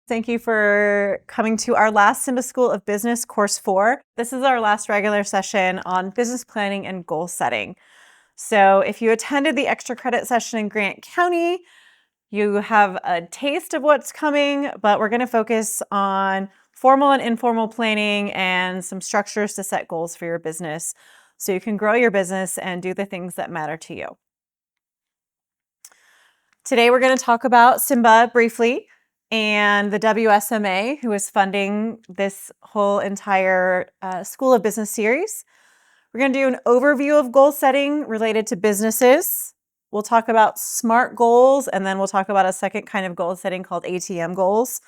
Thank you for coming to our last SIMBA School of Business Course 4. This is our last regular session on business planning and goal setting. So if you attended the extra credit session in Grant County, you have a taste of what's coming, but we're going to focus on formal and informal planning and some structures to set goals for your business so you can grow your business and do the things that matter to you. Today we're going to talk about SIMBA briefly and the WSMA, who is funding this whole entire School of Business series. We're going to do an overview of goal setting related to businesses. We'll talk about SMART goals, and then we'll talk about a second kind of goal setting called ATM goals.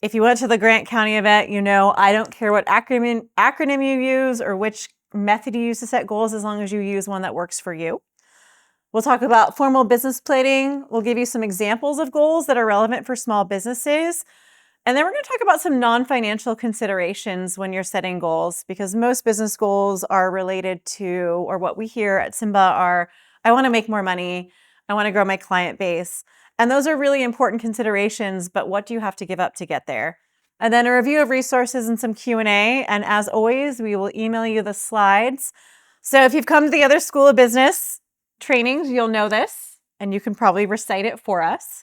If you went to the Grant County event, you know I don't care what acronym you use or which method you use to set goals, as long as you use one that works for you. We'll talk about formal business planning. We'll give you some examples of goals that are relevant for small businesses. And then we're going to talk about some non-financial considerations when you're setting goals, because most business goals are related to, or what we hear at SIMBA are, I want to make more money, I want to grow my client base. And those are really important considerations, but what do you have to give up to get there? And then a review of resources and some Q&A. And as always, we will email you the slides. So if you've come to the other School of Business trainings, you'll know this, and you can probably recite it for us.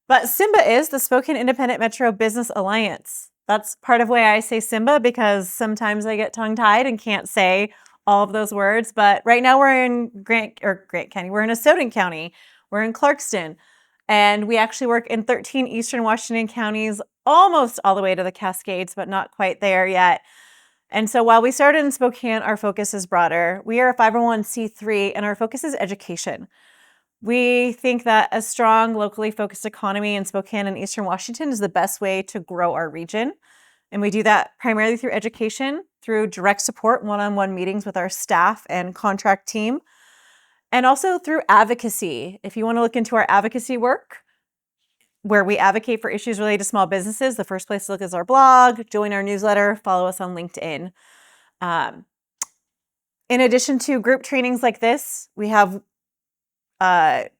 But SIMBA is the Spokane Independent Metro Business Alliance. That's part of why I say SIMBA, because sometimes I get tongue-tied and can't say all of those words. But right now we're in Grant County. We're in Asotin County. We're in Clarkston. And we actually work in 13 Eastern Washington counties, almost all the way to the Cascades, but not quite there yet. And so while we started in Spokane, our focus is broader. We are a 501c3, and our focus is education. We think that a strong, locally focused economy in Spokane and Eastern Washington is the best way to grow our region. And we do that primarily through education, through direct support, one-on-one meetings with our staff and contract team, and also through advocacy. If you want to look into our advocacy work, where we advocate for issues related to small businesses, the first place to look is our blog, join our newsletter, follow us on LinkedIn. In addition to group trainings like this, we have a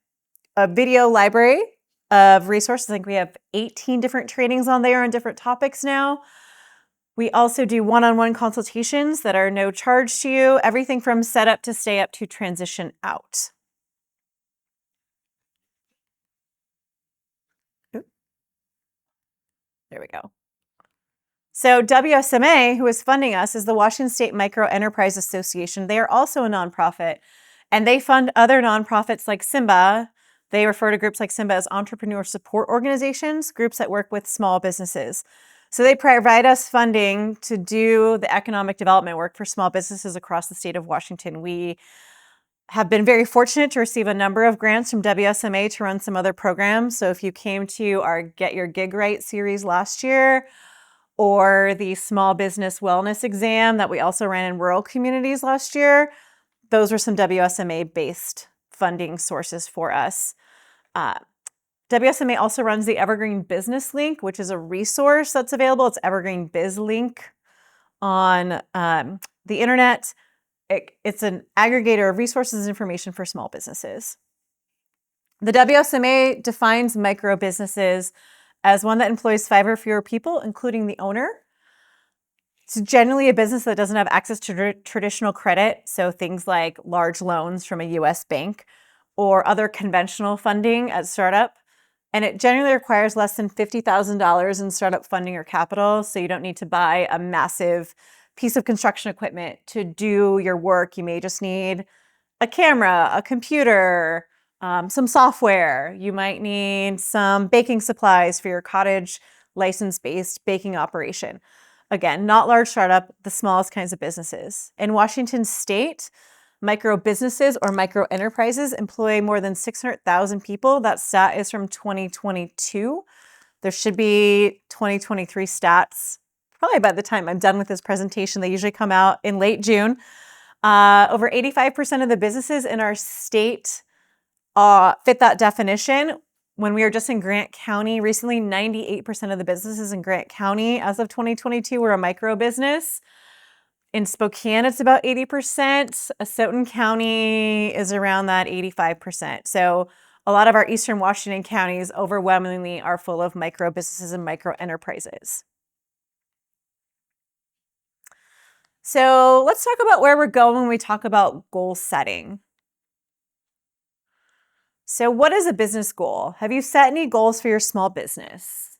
video library of resources. I think we have 18 different trainings on there on different topics now. We also do one-on-one consultations that are no charge to you, everything from setup to stay up to transition out. There we go. So WSMA, who is funding us, is the Washington State Micro Enterprise Association. They are also a nonprofit, and they fund other nonprofits like SIMBA. They refer to groups like SIMBA as entrepreneur support organizations, groups that work with small businesses. So they provide us funding to do the economic development work for small businesses across the state of Washington. We have been very fortunate to receive a number of grants from WSMA to run some other programs. So if you came to our Get Your Gig Right series last year, or the small business wellness exam that we also ran in rural communities last year, those were some WSMA-based funding sources for us. WSMA also runs the Evergreen Business Link, which is a resource that's available. It's Evergreen Biz Link on the internet. It's an aggregator of resources and information for small businesses. The WSMA defines micro businesses as one that employs 5 or fewer people, including the owner. It's generally a business that doesn't have access to traditional credit, so things like large loans from a U.S. bank or other conventional funding at startup. And it generally requires less than $50,000 in startup funding or capital, so you don't need to buy a massive piece of construction equipment to do your work. You may just need a camera, a computer, some software. You might need some baking supplies for your cottage license-based baking operation. Again, not large startup, the smallest kinds of businesses. In Washington State, micro businesses or micro enterprises employ more than 600,000 people. That stat is from 2022. There should be 2023 stats probably by the time I'm done with this presentation. They usually come out in late June. Over 85% of the businesses in our state fit that definition. When we were just in Grant County recently, 98% of the businesses in Grant County as of 2022 were a micro business. In Spokane, it's about 80%. Asotin County is around that 85%. So A lot of our Eastern Washington counties overwhelmingly are full of micro businesses and micro enterprises. So let's talk about where we're going when we talk about goal setting. So what is a business goal? Have you set any goals for your small business?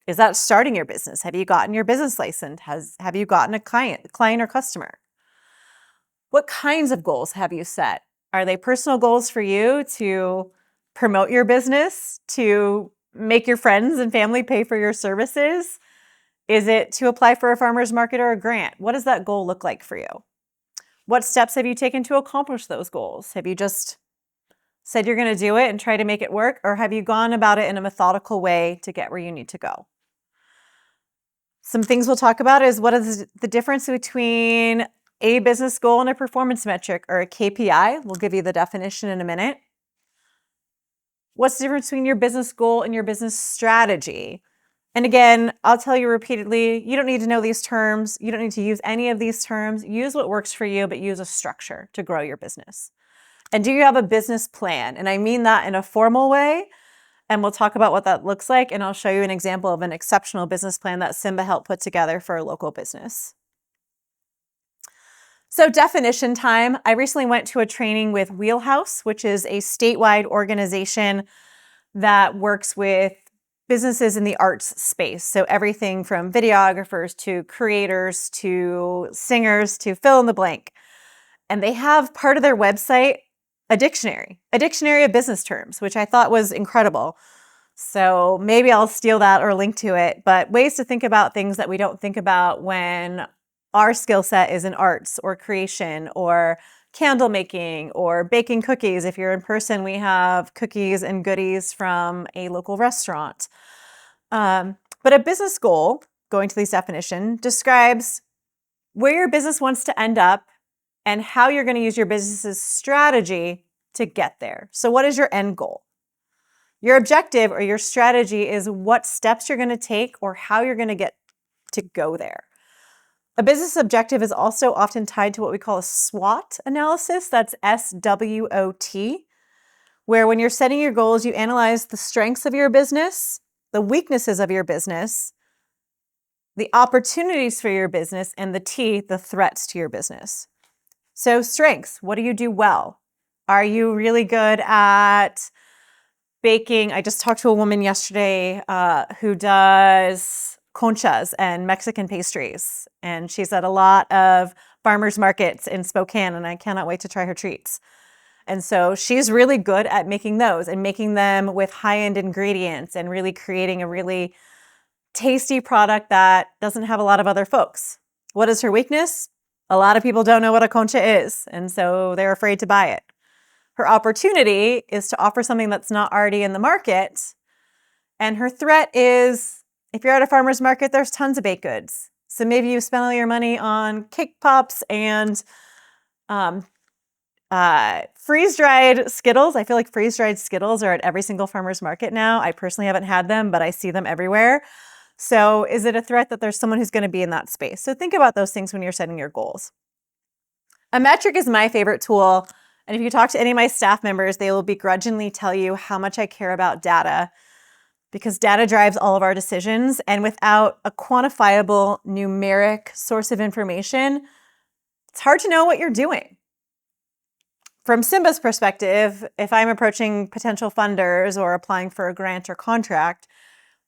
Is that starting your business? Have you gotten your business license? Have you gotten a client or customer? What kinds of goals have you set? Are they personal goals for you to promote your business, to make your friends and family pay for your services? Is it to apply for a farmer's market or a grant? What does that goal look like for you? What steps have you taken to accomplish those goals? Have you just said you're going to do it and try to make it work? Or have you gone about it in a methodical way to get where you need to go? Some things we'll talk about is what is the difference between a business goal and a performance metric or a KPI. We'll give you the definition in a minute. What's the difference between your business goal and your business strategy? And again, I'll tell you repeatedly, you don't need to know these terms. You don't need to use any of these terms. Use what works for you, but use a structure to grow your business. And do you have a business plan? And I mean that in a formal way. And we'll talk about what that looks like. And I'll show you an example of an exceptional business plan that SIMBA helped put together for a local business. So definition time. I recently went to a training with Wheelhouse, which is a statewide organization that works with businesses in the arts space. So everything from videographers to creators to singers to fill in the blank. And they have part of their website a dictionary of business terms, which I thought was incredible. So maybe I'll steal that or link to it, but ways to think about things that we don't think about when our skill set is in arts or creation or candle making or baking cookies. If you're in person, we have cookies and goodies from a local restaurant. But a business goal, going to this definition, describes where your business wants to end up and how you're going to use your business's strategy to get there. So what is your end goal? Your objective or your strategy is what steps you're going to take or how you're going to get to go there. A business objective is also often tied to what we call a SWOT analysis. That's SWOT, where when you're setting your goals, you analyze the strengths of your business, the weaknesses of your business, the opportunities for your business, and the threats to your business. So strengths, what do you do well? Are you really good at baking? I just talked to a woman yesterday who does conchas and Mexican pastries. And she's at a lot of farmers markets in Spokane, and I cannot wait to try her treats. And so she's really good at making those and making them with high-end ingredients and really creating a really tasty product that doesn't have a lot of other folks. What is her weakness? A lot of people don't know what a concha is, and so they're afraid to buy it. Her opportunity is to offer something that's not already in the market. And her threat is, if you're at a farmer's market, there's tons of baked goods. So maybe you spend all your money on cake pops and freeze-dried Skittles. I feel like freeze-dried Skittles are at every single farmer's market now. I personally haven't had them, but I see them everywhere. So is it a threat that there's someone who's going to be in that space? So think about those things when you're setting your goals. A metric is my favorite tool. And if you talk to any of my staff members, they will begrudgingly tell you how much I care about data, because data drives all of our decisions. And without a quantifiable numeric source of information, it's hard to know what you're doing. From SIMBA's perspective, if I'm approaching potential funders or applying for a grant or contract,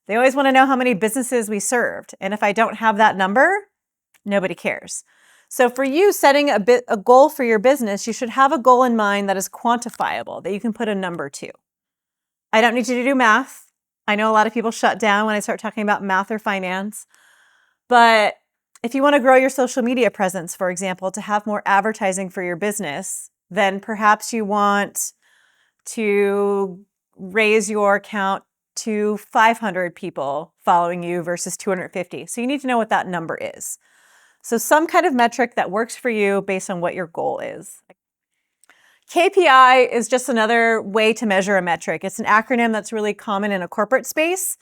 they always want to know how many businesses we served. And if I don't have that number, nobody cares. So for you, setting a goal for your business, you should have a goal in mind that is quantifiable, that you can put a number to. I don't need you to do math. I know a lot of people shut down when I start talking about math or finance. But if you want to grow your social media presence, for example, to have more advertising for your business, then perhaps you want to raise your account to 500 people following you versus 250. So you need to know what that number is. So some kind of metric that works for you based on what your goal is. KPI is just another way to measure a metric. It's an acronym that's really common in a corporate space.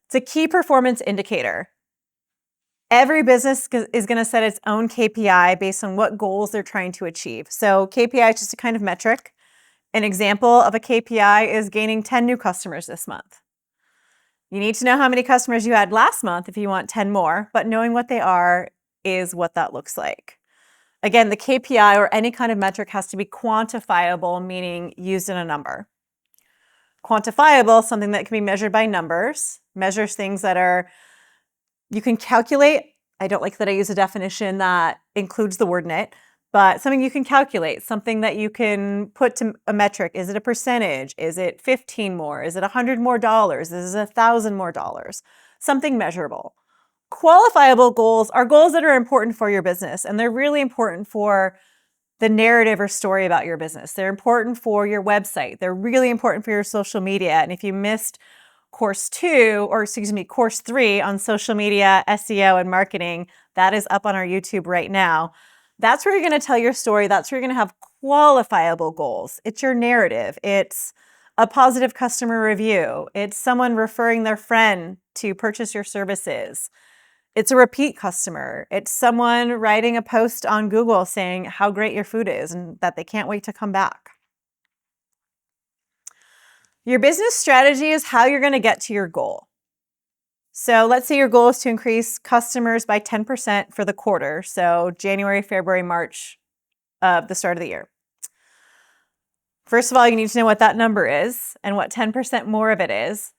It's a key performance indicator. Every business is going to set its own KPI based on what goals they're trying to achieve. So KPI is just a kind of metric. An example of a KPI is gaining 10 new customers this month. You need to know how many customers you had last month if you want 10 more, but knowing what they are is what that looks like. Again, the KPI or any kind of metric has to be quantifiable, meaning used in a number. Quantifiable, something that can be measured by numbers, measures things that are, you can calculate. I don't like that I use a definition that includes the word in it, but something you can calculate, something that you can put to a metric. Is it a percentage? Is it 15 more? Is it $100 more? Is it $1,000 more? Something measurable. Qualifiable goals are goals that are important for your business, and they're really important for the narrative or story about your business. They're important for your website. They're really important for your social media. And if you missed course 3 on social media, SEO, and marketing, that is up on our YouTube right now. That's where you're going to tell your story. That's where you're going to have qualifiable goals. It's your narrative. It's a positive customer review. It's someone referring their friend to purchase your services. It's a repeat customer. It's someone writing a post on Google saying how great your food is and that they can't wait to come back. Your business strategy is how you're going to get to your goal. So let's say your goal is to increase customers by 10% for the quarter. So January, February, March of the start of the year. First of all, you need to know what that number is and what 10% more of it is.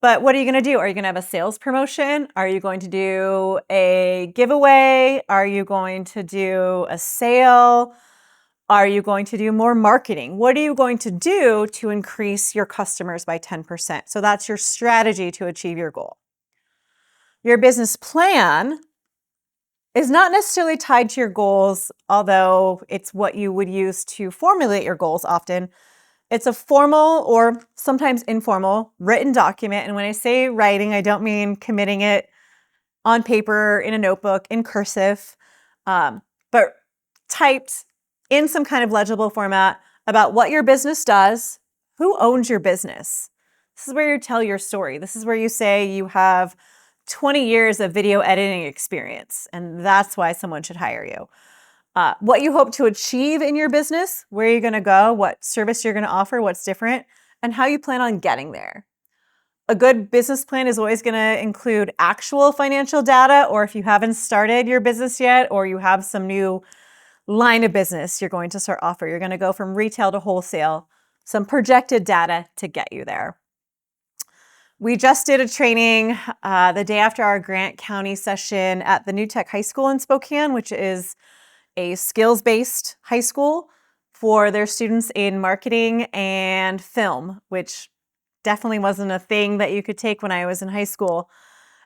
But what are you going to do? Are you going to have a sales promotion? Are you going to do a giveaway? Are you going to do a sale? Are you going to do more marketing? What are you going to do to increase your customers by 10%? So that's your strategy to achieve your goal. Your business plan is not necessarily tied to your goals, although it's what you would use to formulate your goals often. It's a formal or sometimes informal written document. And when I say writing, I don't mean committing it on paper, in a notebook, in cursive, but typed in some kind of legible format about what your business does, who owns your business. This is where you tell your story. This is where you say you have 20 years of video editing experience, and that's why someone should hire you. What you hope to achieve in your business, where you're going to go, what service you're going to offer, what's different, and how you plan on getting there. A good business plan is always going to include actual financial data, or if you haven't started your business yet, or you have some new line of business you're going to start offer. You're going to go from retail to wholesale, some projected data to get you there. We just did a training the day after our Grant County session at the New Tech High School in Spokane, which is a skills-based high school for their students in marketing and film, which definitely wasn't a thing that you could take when I was in high school.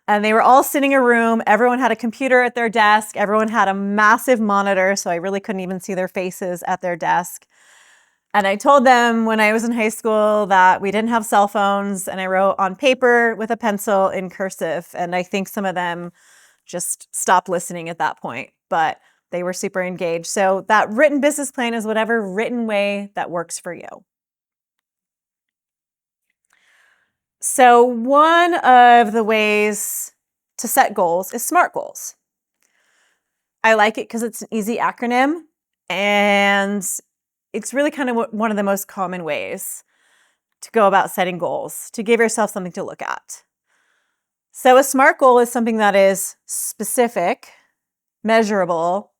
And they were all sitting in a room. Everyone had a computer at their desk. Everyone had a massive monitor, so I really couldn't even see their faces at their desk. And I told them when I was in high school that we didn't have cell phones, and I wrote on paper with a pencil in cursive. And I think some of them just stopped listening at that point, but they were super engaged. So that written business plan is whatever written way that works for you. So one of the ways to set goals is SMART goals. I like it because it's an easy acronym, and it's really kind of one of the most common ways to go about setting goals, to give yourself something to look at. So a SMART goal is something that is specific, measurable,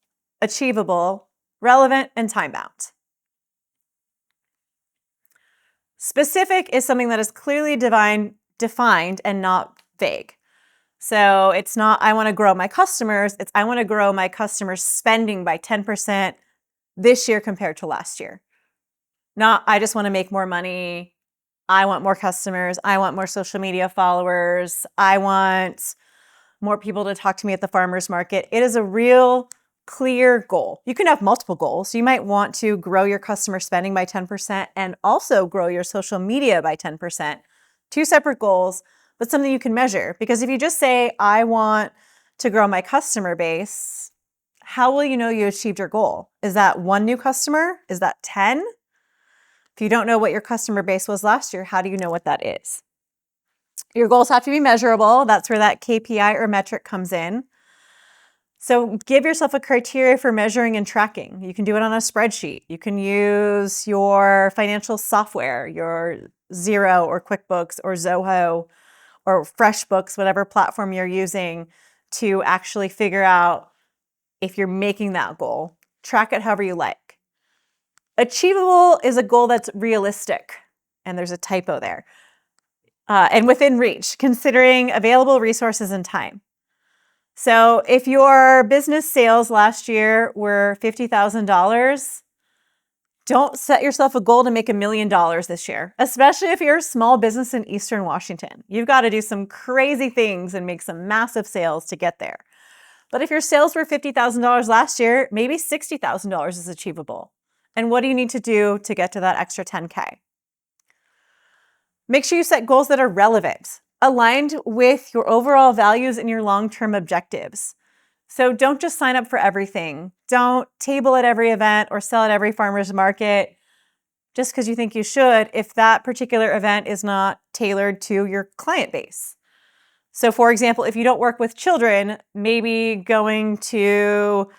achievable, relevant, and time-bound. Specific is something that is clearly defined and not vague. So it's not, I want to grow my customers. It's, I want to grow my customers' spending by 10% this year compared to last year. Not, I just want to make more money. I want more customers. I want more social media followers. I want more people to talk to me at the farmer's market. It is a real clear goal. You can have multiple goals. You might want to grow your customer spending by 10% and also grow your social media by 10%. Two separate goals, but something you can measure. Because if you just say, I want to grow my customer base, how will you know you achieved your goal? Is that one new customer? Is that 10? If you don't know what your customer base was last year, how do you know what that is? Your goals have to be measurable. That's where that KPI or metric comes in. So give yourself a criteria for measuring and tracking. You can do it on a spreadsheet. You can use your financial software, your Xero or QuickBooks or Zoho or FreshBooks, whatever platform you're using, to actually figure out if you're making that goal. Track it however you like. Achievable is a goal that's realistic, and there's a typo there, and within reach, considering available resources and time. So if your business sales last year were $50,000, don't set yourself a goal to make $1 million this year, especially if you're a small business in Eastern Washington. You've got to do some crazy things and make some massive sales to get there. But if your sales were $50,000 last year, maybe $60,000 is achievable. And what do you need to do to get to that extra 10K? Make sure you set goals that are relevant, aligned with your overall values and your long-term objectives. So don't just sign up for everything. Don't table at every event or sell at every farmer's market just because you think you should if that particular event is not tailored to your client base. So for example, if you don't work with children, maybe going to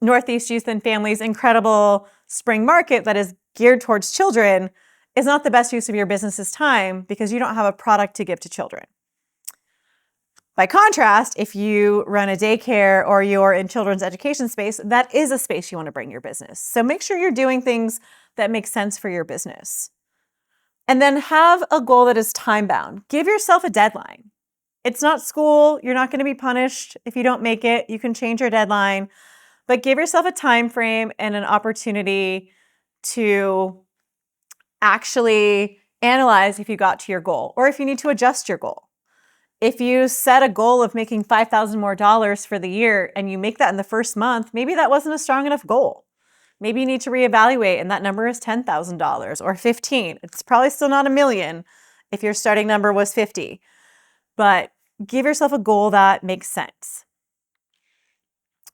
Northeast Youth and Family's incredible spring market that is geared towards children is not the best use of your business's time because you don't have a product to give to children. By contrast, if you run a daycare or you're in children's education space, that is a space you want to bring your business. So make sure you're doing things that make sense for your business. And then have a goal that is time-bound. Give yourself a deadline. It's not school. You're not going to be punished if you don't make it. You can change your deadline, but give yourself a time frame and an opportunity to actually analyze if you got to your goal or if you need to adjust your goal. If you set a goal of making $5,000 more for the year and you make that in the first month, maybe that wasn't a strong enough goal. Maybe you need to reevaluate and that number is $10,000 or 15. It's probably still not $1 million if your starting number was 50, but give yourself a goal that makes sense.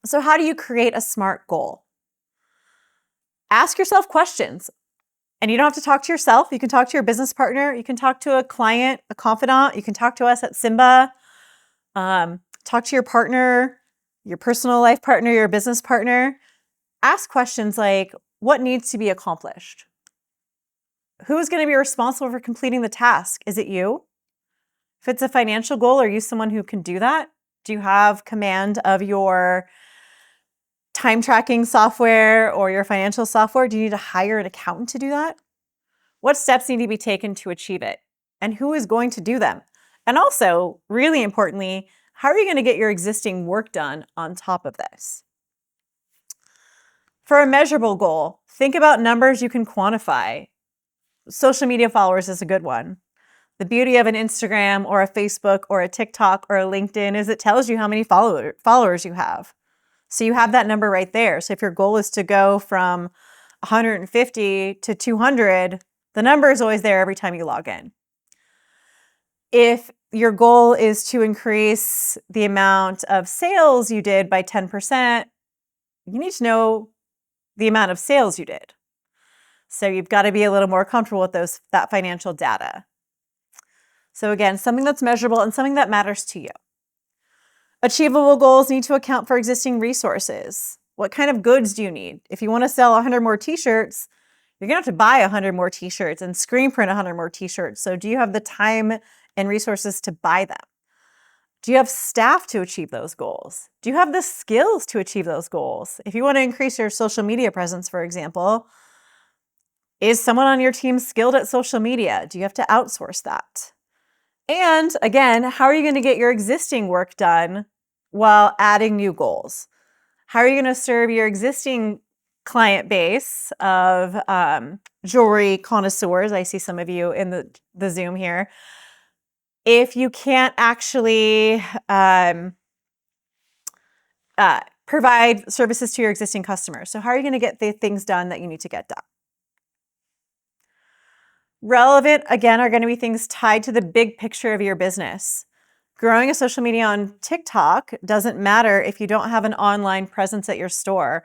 So how do you create a SMART goal? Ask yourself questions. And you don't have to talk to yourself. You can talk to your business partner. You can talk to a client, a confidant. You can talk to us at SIMBA. Talk to your partner, your personal life partner, your business partner. Ask questions like, what needs to be accomplished? Who is going to be responsible for completing the task? Is it you? If it's a financial goal, are you someone who can do that? Do you have command of your time tracking software or your financial software? Do you need to hire an accountant to do that? What steps need to be taken to achieve it? And who is going to do them? And also, really importantly, how are you going to get your existing work done on top of this? For a measurable goal, think about numbers you can quantify. Social media followers is a good one. The beauty of an Instagram or a Facebook or a TikTok or a LinkedIn is it tells you how many followers you have. So you have that number right there. So if your goal is to go from 150 to 200, the number is always there every time you log in. If your goal is to increase the amount of sales you did by 10%, you need to know the amount of sales you did. So you've got to be a little more comfortable with that financial data. So again, something that's measurable and something that matters to you. Achievable goals need to account for existing resources. What kind of goods do you need? If you want to sell 100 more t-shirts, you're going to have to buy 100 more t-shirts and screen print 100 more t-shirts. So do you have the time and resources to buy them? Do you have staff to achieve those goals? Do you have the skills to achieve those goals? If you want to increase your social media presence, for example, is someone on your team skilled at social media? Do you have to outsource that? And again, how are you going to get your existing work done while adding new goals? How are you going to serve your existing client base of jewelry connoisseurs? I see some of you in the Zoom here. If you can't actually provide services to your existing customers. So how are you going to get the things done that you need to get done? Relevant, again, are going to be things tied to the big picture of your business. Growing a social media on TikTok doesn't matter if you don't have an online presence at your store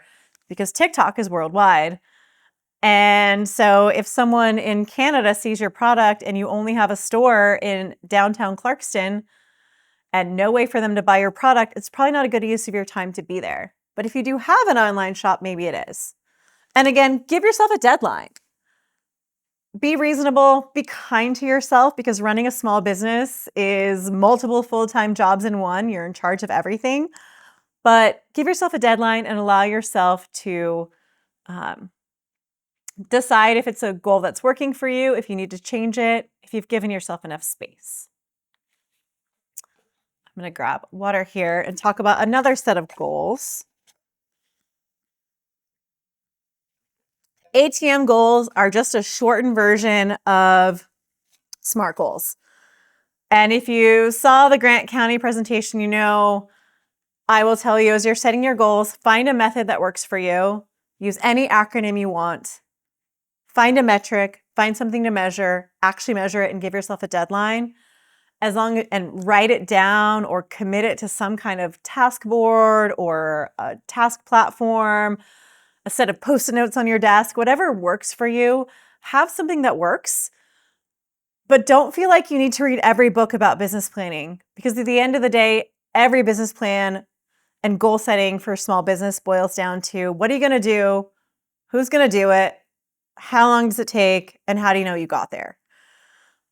because TikTok is worldwide. And so if someone in Canada sees your product and you only have a store in downtown Clarkston, and no way for them to buy your product, it's probably not a good use of your time to be there. But if you do have an online shop, maybe it is. And again, give yourself a deadline. Be reasonable, be kind to yourself, because running a small business is multiple full-time jobs in one. You're in charge of everything. But give yourself a deadline and allow yourself to decide if it's a goal that's working for you, if you need to change it, if you've given yourself enough space. I'm going to grab water here and talk about another set of goals. ATM goals are just a shortened version of SMART goals. And if you saw the Grant County presentation, you know, I will tell you, as you're setting your goals, find a method that works for you. Use any acronym you want. Find a metric, find something to measure, actually measure it, and give yourself a deadline. And write it down or commit it to some kind of task board or a task platform, a set of Post-it notes on your desk, whatever works for you. Have something that works, but don't feel like you need to read every book about business planning, because at the end of the day, every business plan and goal setting for small business boils down to, what are you going to do? Who's going to do it? How long does it take? And how do you know you got there?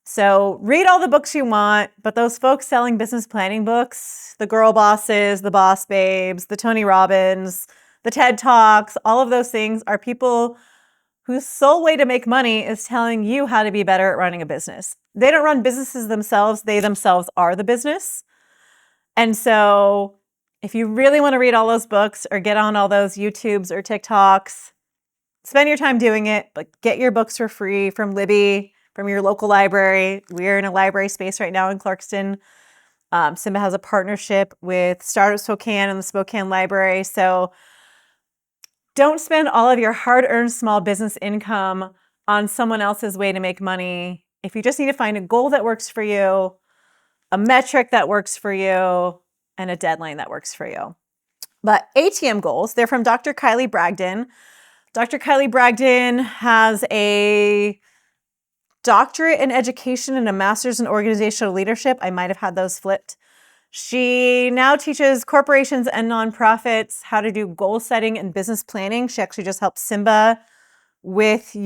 So read all the books you want, but those folks selling business planning books, the Girl Bosses, the Boss Babes, the Tony Robbins, the TED Talks, all of those things are people whose sole way to make money is telling you how to be better at running a business. They don't run businesses themselves. They themselves are the business. And so if you really want to read all those books or get on all those YouTubes or TikToks, spend your time doing it, but get your books for free from Libby, from your local library. We're in a library space right now in Clarkston. SIMBA has a partnership with Startup Spokane and the Spokane Library. So don't spend all of your hard-earned small business income on someone else's way to make money. If you just need to find a goal that works for you, a metric that works for you, and a deadline that works for you. But ATM goals, they're from Dr. Kylie Bragdon. Dr. Kylie Bragdon has a doctorate in education and a master's in organizational leadership. I might have had those flipped. She now teaches corporations and nonprofits how to do goal setting and business planning. She actually just helped SIMBA with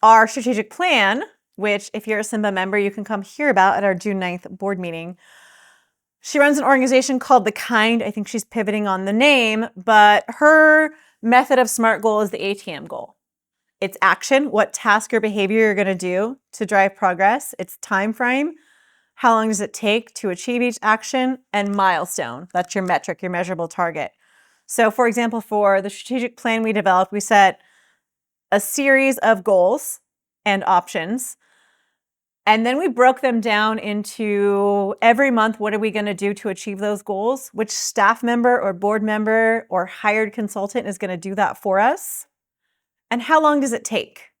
our strategic plan, which if you're a SIMBA member, you can come hear about at our June 9th board meeting. She runs an organization called The Kind. I think she's pivoting on the name, but her method of SMART goal is the ATM goal. It's action, what task or behavior you're going to do to drive progress. It's time frame, how long does it take to achieve each action, and milestone. That's your metric, your measurable target. So for example, for the strategic plan we developed, we set a series of goals and options. And then we broke them down into every month, what are we going to do to achieve those goals? Which staff member or board member or hired consultant is going to do that for us? And how long does it take?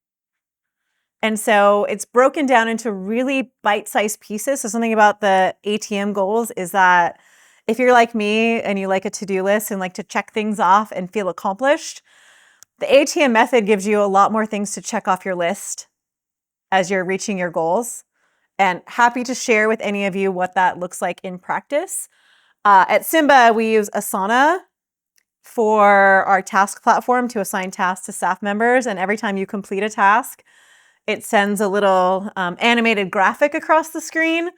And so it's broken down into really bite-sized pieces. So something about the ATM goals is that if you're like me and you like a to-do list and like to check things off and feel accomplished, the ATM method gives you a lot more things to check off your list as you're reaching your goals, and happy to share with any of you what that looks like in practice. At SIMBA, we use Asana for our task platform to assign tasks to staff members, and every time you complete a task, it sends a little animated graphic across the screen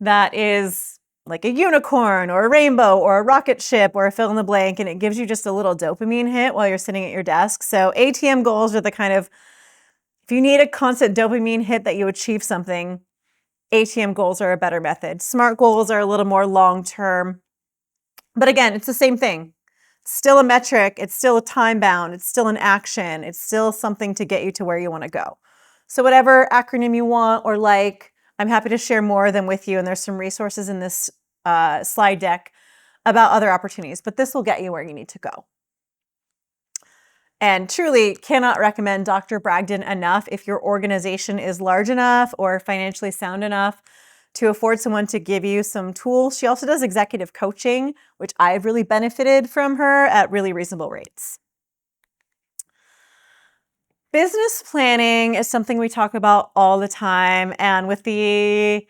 that is like a unicorn or a rainbow or a rocket ship or a fill in the blank, and it gives you just a little dopamine hit while you're sitting at your desk. So ATM goals are the kind of, if you need a constant dopamine hit that you achieve something, ATM goals are a better method. SMART goals are a little more long-term. But again, it's the same thing. It's still a metric. It's still a time bound. It's still an action. It's still something to get you to where you want to go. So whatever acronym you want or like, I'm happy to share more of them with you. And there's some resources in this slide deck about other opportunities. But this will get you where you need to go. And truly cannot recommend Dr. Bragdon enough if your organization is large enough or financially sound enough to afford someone to give you some tools. She also does executive coaching, which I've really benefited from her at really reasonable rates. Business planning is something we talk about all the time. And with the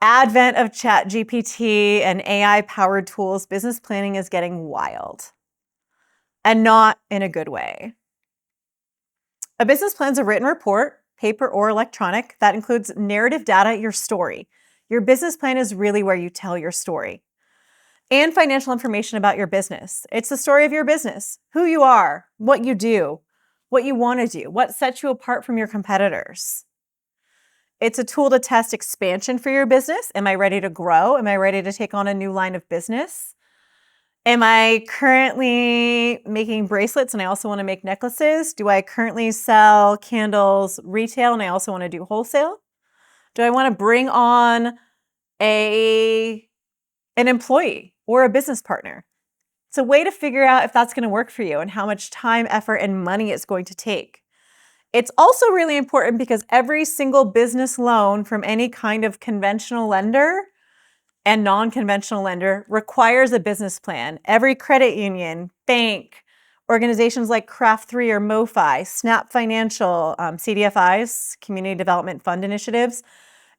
advent of ChatGPT and AI-powered tools, business planning is getting wild. And not in a good way. A business plan is a written report, paper or electronic, that includes narrative data, your story. Your business plan is really where you tell your story. And financial information about your business. It's the story of your business, who you are, what you do, what you want to do, what sets you apart from your competitors. It's a tool to test expansion for your business. Am I ready to grow? Am I ready to take on a new line of business? Am I currently making bracelets and I also want to make necklaces? Do I currently sell candles retail and I also want to do wholesale? Do I want to bring on an employee or a business partner? It's a way to figure out if that's going to work for you and how much time, effort, and money it's going to take. It's also really important because every single business loan from any kind of conventional lender and non-conventional lender requires a business plan. Every credit union, bank, organizations like Craft3 or MoFi, Snap Financial, CDFIs, Community Development Fund Initiatives,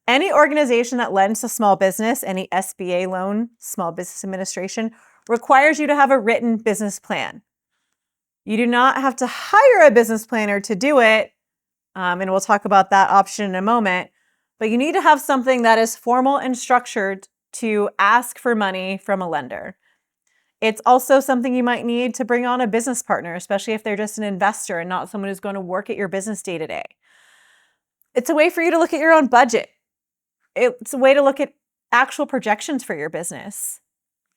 any organization that lends to small business, any SBA loan, Small Business Administration, requires you to have a written business plan. You do not have to hire a business planner to do it, and we'll talk about that option in a moment, but you need to have something that is formal and structured to ask for money from a lender. It's also something you might need to bring on a business partner, especially if they're just an investor and not someone who's going to work at your business day to day. It's a way for you to look at your own budget. It's a way to look at actual projections for your business,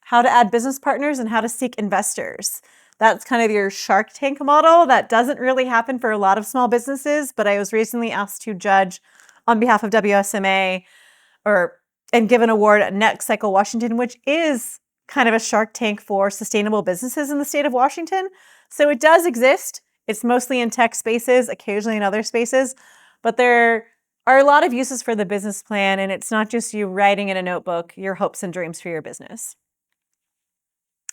how to add business partners and how to seek investors. That's kind of your Shark Tank model. That doesn't really happen for a lot of small businesses, but I was recently asked to judge on behalf of WSMA and give an award at Next Cycle Washington, which is kind of a Shark Tank for sustainable businesses in the state of Washington. So it does exist. It's mostly in tech spaces, occasionally in other spaces, but there are a lot of uses for the business plan, and it's not just you writing in a notebook your hopes and dreams for your business.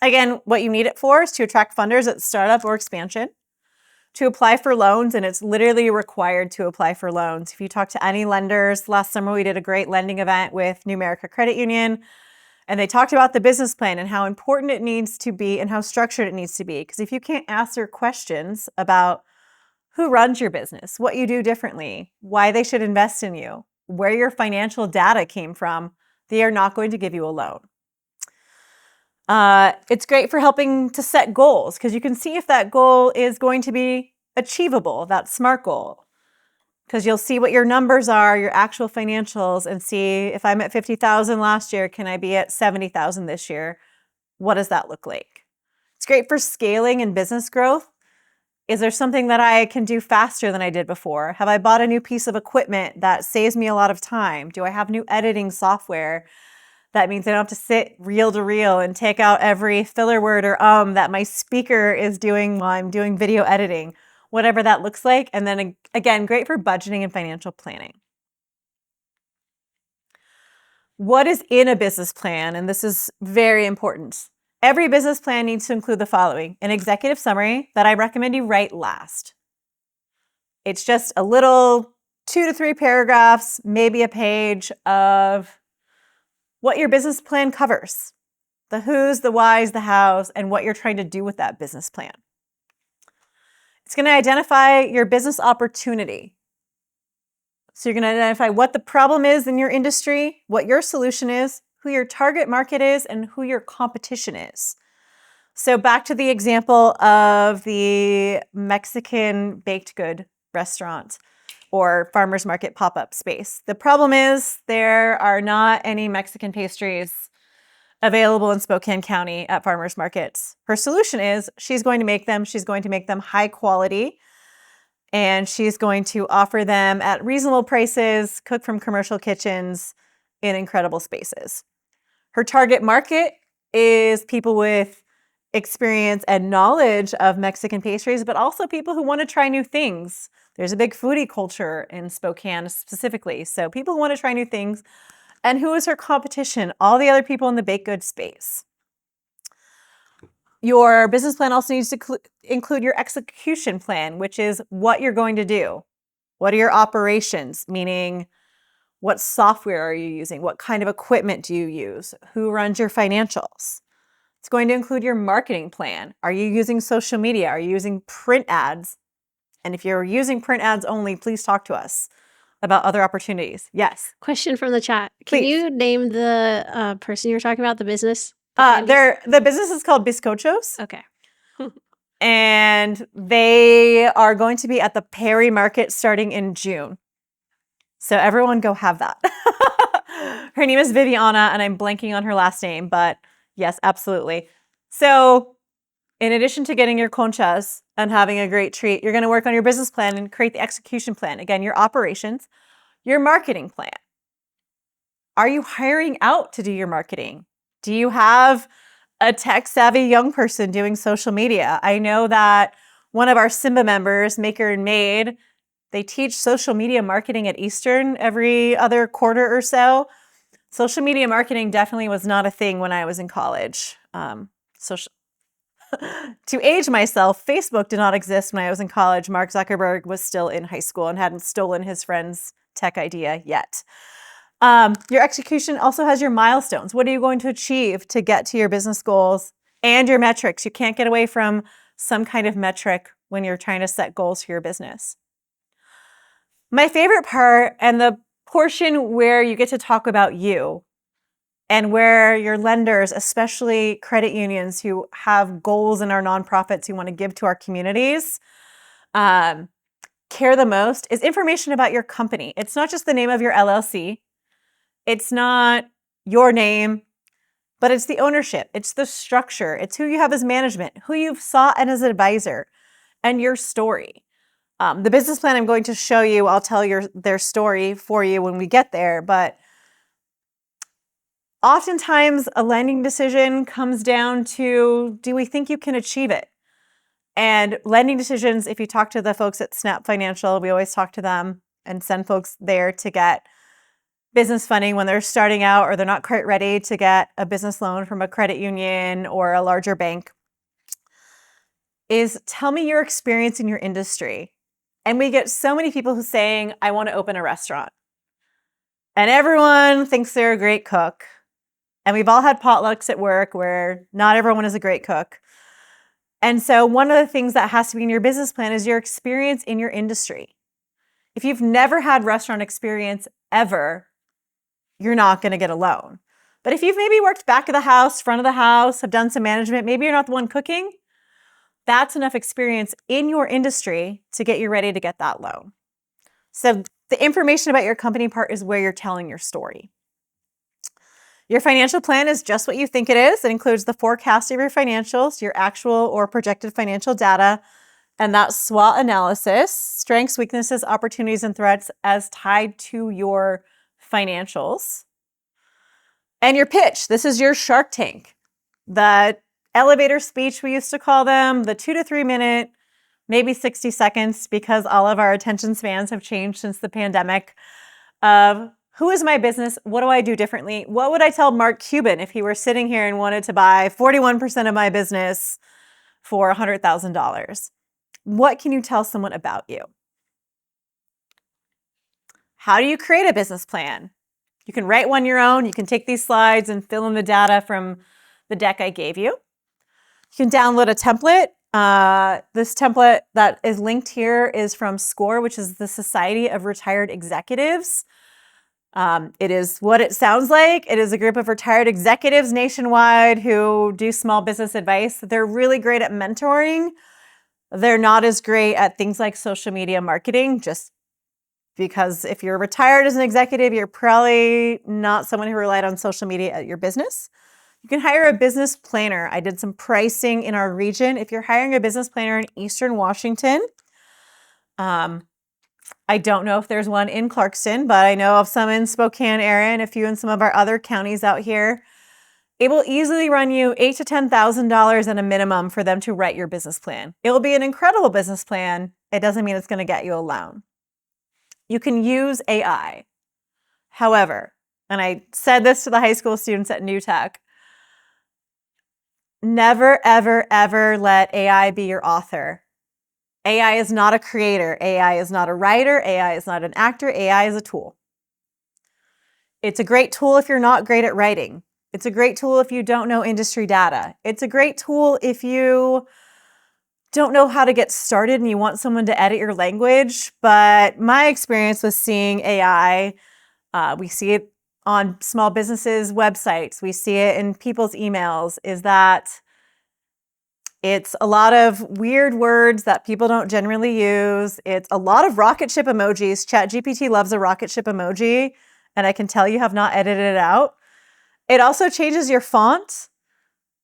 Again, what you need it for is to attract funders at startup or expansion, to apply for loans, and it's literally required to apply for loans. If you talk to any lenders, last summer we did a great lending event with New America Credit Union, and they talked about the business plan and how important it needs to be and how structured it needs to be. Because if you can't answer questions about who runs your business, what you do differently, why they should invest in you, where your financial data came from, they are not going to give you a loan. It's great for helping to set goals because you can see if that goal is going to be achievable, that SMART goal. Because you'll see what your numbers are, your actual financials, and see if I'm at 50,000 last year, can I be at 70,000 this year? What does that look like? It's great for scaling and business growth. Is there something that I can do faster than I did before? Have I bought a new piece of equipment that saves me a lot of time? Do I have new editing software? That means I don't have to sit reel to reel and take out every filler word or that my speaker is doing while I'm doing video editing, whatever that looks like. And then again, great for budgeting and financial planning. What is in a business plan? And this is very important. Every business plan needs to include the following: an executive summary that I recommend you write last. It's just a little 2 to 3 paragraphs, maybe a page of what your business plan covers, the who's, the why's, the how's, and what you're trying to do with that business plan. It's going to identify your business opportunity. So you're going to identify what the problem is in your industry, what your solution is, who your target market is, and who your competition is. So back to the example of the Mexican baked good restaurant or farmer's market pop-up space. The problem is there are not any Mexican pastries available in Spokane County at farmers markets. Her solution is she's going to make them. She's going to make them high quality, and she's going to offer them at reasonable prices, cooked from commercial kitchens in incredible spaces. Her target market is people with experience and knowledge of Mexican pastries, but also people who want to try new things. There's a big foodie culture in Spokane specifically. So people who want to try new things. And who is her competition? All the other people in the baked goods space. Your business plan also needs to include your execution plan, which is what you're going to do. What are your operations? Meaning, what software are you using? What kind of equipment do you use? Who runs your financials? It's going to include your marketing plan. Are you using social media? Are you using print ads? And if you're using print ads only, please talk to us about other opportunities. Yes. Question from the chat. Can Please. you name the person you're talking about, the business? The business is called Bizcochos. Okay. And they are going to be at the Perry Market starting in June. So everyone go have that. Her name is Viviana, and I'm blanking on her last name, but yes, absolutely. So in addition to getting your conchas and having a great treat, you're going to work on your business plan and create the execution plan. Again, your operations, your marketing plan. Are you hiring out to do your marketing? Do you have a tech-savvy young person doing social media? I know that one of our SIMBA members, Maker and Maid, they teach social media marketing at Eastern every other quarter or so. Social media marketing definitely was not a thing when I was in college. To age myself, Facebook did not exist when I was in college. Mark Zuckerberg was still in high school and hadn't stolen his friend's tech idea yet. Your execution also has your milestones. What are you going to achieve to get to your business goals and your metrics? You can't get away from some kind of metric when you're trying to set goals for your business. My favorite part, and the portion where you get to talk about you and where your lenders, especially credit unions who have goals in our nonprofits who want to give to our communities, care the most, is information about your company. It's not just the name of your LLC. It's not your name, but it's the ownership. It's the structure. It's who you have as management, who you've sought and as an advisor, and your story. The business plan I'm going to show you, I'll tell their story for you when we get there, but oftentimes a lending decision comes down to, do we think you can achieve it? And lending decisions, if you talk to the folks at Snap Financial, we always talk to them and send folks there to get business funding when they're starting out or they're not quite ready to get a business loan from a credit union or a larger bank, is tell me your experience in your industry. And we get so many people who saying, I want to open a restaurant. And everyone thinks they're a great cook. And we've all had potlucks at work where not everyone is a great cook. And so one of the things that has to be in your business plan is your experience in your industry. If you've never had restaurant experience ever, you're not going to get a loan. But if you've maybe worked back of the house, front of the house, have done some management, maybe you're not the one cooking, that's enough experience in your industry to get you ready to get that loan. So the information about your company part is where you're telling your story. Your financial plan is just what you think it is. It includes the forecast of your financials, your actual or projected financial data, and that SWOT analysis, strengths, weaknesses, opportunities, and threats as tied to your financials. And your pitch. This is your Shark Tank. The elevator speech, we used to call them, the 2 to 3 minute, maybe 60 seconds, because all of our attention spans have changed since the pandemic, of who is my business? What do I do differently? What would I tell Mark Cuban if he were sitting here and wanted to buy 41% of my business for $100,000? What can you tell someone about you? How do you create a business plan? You can write one your own. You can take these slides and fill in the data from the deck I gave you. You can download a template. This template that is linked here is from SCORE, which is the Society of Retired Executives. It is what it sounds like. It is a group of retired executives nationwide who do small business advice. They're really great at mentoring. They're not as great at things like social media marketing, just because if you're retired as an executive, you're probably not someone who relied on social media at your business. You can hire a business planner. I did some pricing in our region. If you're hiring a business planner in Eastern Washington, I don't know if there's one in Clarkston, but I know of some in Spokane area and a few in some of our other counties out here. It will easily run you $8,000 to $10,000 at a minimum for them to write your business plan. It will be an incredible business plan. It doesn't mean it's going to get you a loan. You can use AI. However, and I said this to the high school students at New Tech, Never, ever, ever let AI be your author. AI is not a creator. AI is not a writer. AI is not an actor. AI is a tool. It's a great tool if you're not great at writing. It's a great tool if you don't know industry data. It's a great tool if you don't know how to get started and you want someone to edit your language. But my experience with seeing AI, we see it on small businesses' websites, we see it in people's emails, is that it's a lot of weird words that people don't generally use. It's a lot of rocket ship emojis. ChatGPT loves a rocket ship emoji, and I can tell you have not edited it out. It also changes your font,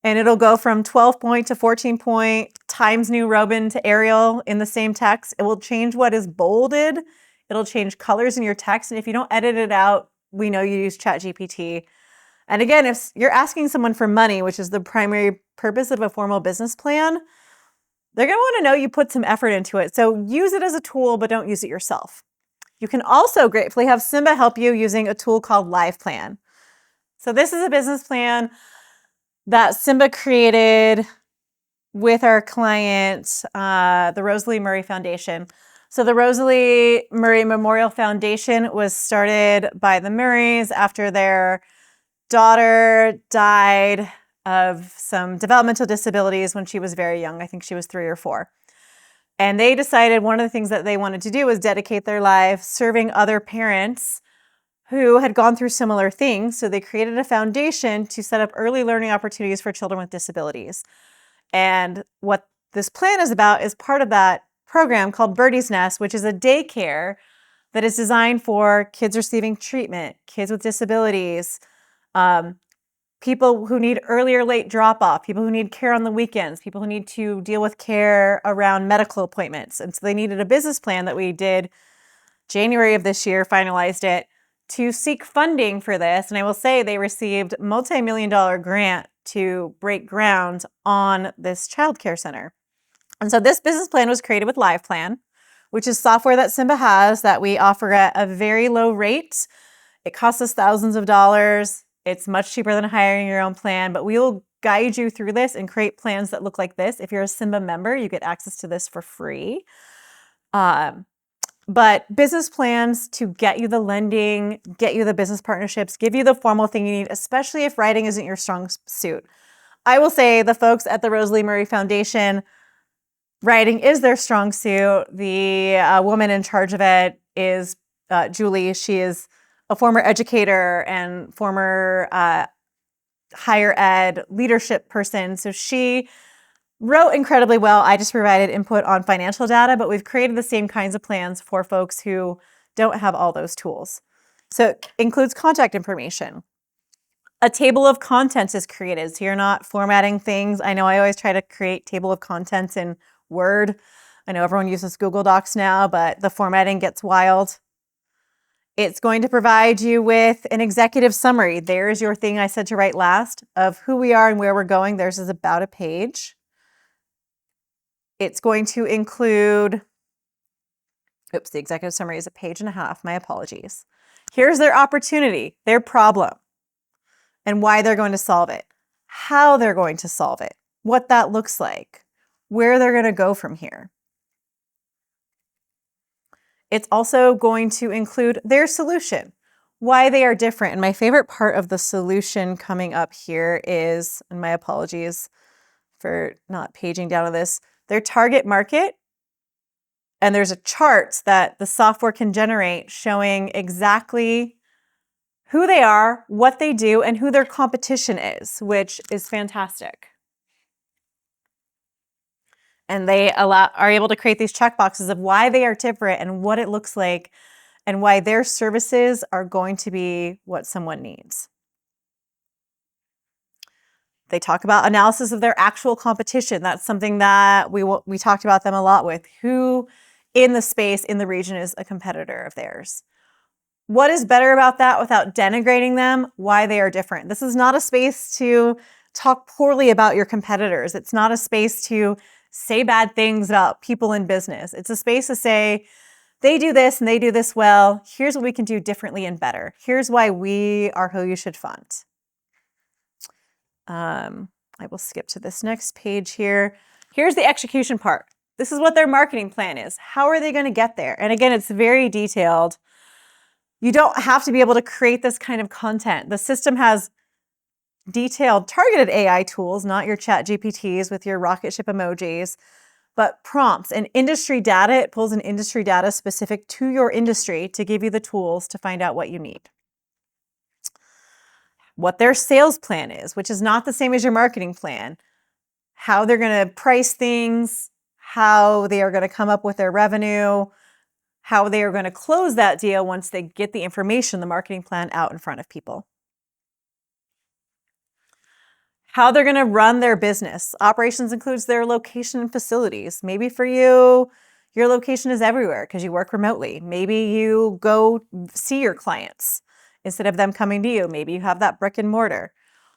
and it'll go from 12 point to 14 point, Times New Roman to Arial in the same text. It will change what is bolded. It'll change colors in your text, and if you don't edit it out, we know you use ChatGPT. And again, if you're asking someone for money, which is the primary purpose of a formal business plan, they're going to want to know you put some effort into it. So use it as a tool, but don't use it yourself. You can also gratefully have SIMBA help you using a tool called Live Plan. So this is a business plan that SIMBA created with our client, the Rosalie Murray Foundation. So the Rosalie Murray Memorial Foundation was started by the Murrays after their daughter died of some developmental disabilities when she was very young. I think she was 3 or 4. And they decided one of the things that they wanted to do was dedicate their life serving other parents who had gone through similar things. So they created a foundation to set up early learning opportunities for children with disabilities. And what this plan is about is part of that program called Birdie's Nest, which is a daycare that is designed for kids receiving treatment, kids with disabilities, people who need early or late drop-off, people who need care on the weekends, people who need to deal with care around medical appointments. And so they needed a business plan that we did January of this year, finalized it, to seek funding for this. And I will say they received a multi-million-dollar grant to break ground on this childcare center. And so this business plan was created with Live Plan, which is software that SIMBA has that we offer at a very low rate. It costs us thousands of dollars. It's much cheaper than hiring your own plan, but we will guide you through this and create plans that look like this. If you're a SIMBA member, you get access to this for free. But business plans to get you the lending, get you the business partnerships, give you the formal thing you need, especially if writing isn't your strong suit. I will say the folks at the Rosalie Murray Foundation, writing is their strong suit. The woman in charge of it is Julie. She is a former educator and former higher ed leadership person. So she wrote incredibly well. I just provided input on financial data, but we've created the same kinds of plans for folks who don't have all those tools. So it includes contact information. A table of contents is created, so you're not formatting things. I know I always try to create table of contents in Word. I know everyone uses Google Docs now, but the formatting gets wild. It's going to provide you with an executive summary. There's your thing I said to write last of who we are and where we're going. Theirs is about a page. It's going to include, the executive summary is a page and a half. My apologies. Here's their opportunity, their problem, and why they're going to solve it, how they're going to solve it, what that looks like, where they're going to go from here. It's also going to include their solution, why they are different. And my favorite part of the solution coming up here is, and my apologies for not paging down to this, their target market. And there's a chart that the software can generate showing exactly who they are, what they do, and who their competition is, which is fantastic. And they are able to create these checkboxes of why they are different and what it looks like and why their services are going to be what someone needs. They talk about analysis of their actual competition. That's something that we talked about them a lot with. Who in the space, in the region is a competitor of theirs? What is better about that without denigrating them? Why they are different. This is not a space to talk poorly about your competitors. It's not a space to say bad things about people in business. It's a space to say, they do this and they do this well. Here's what we can do differently and better. Here's why we are who you should fund. I will skip to this next page here. Here's the execution part. This is what their marketing plan is. How are they going to get there? And again, it's very detailed. You don't have to be able to create this kind of content. The system has detailed targeted AI tools, not your chat GPTs with your rocket ship emojis, but prompts and industry data. It pulls in industry data specific to your industry to give you the tools to find out what you need. What their sales plan is, which is not the same as your marketing plan. How they're going to price things, how they are going to come up with their revenue, how they are going to close that deal once they get the information, the marketing plan out in front of people. How they're going to run their business. Operations includes their location and facilities. Maybe for you, your location is everywhere because you work remotely. Maybe you go see your clients instead of them coming to you. Maybe you have that brick and mortar.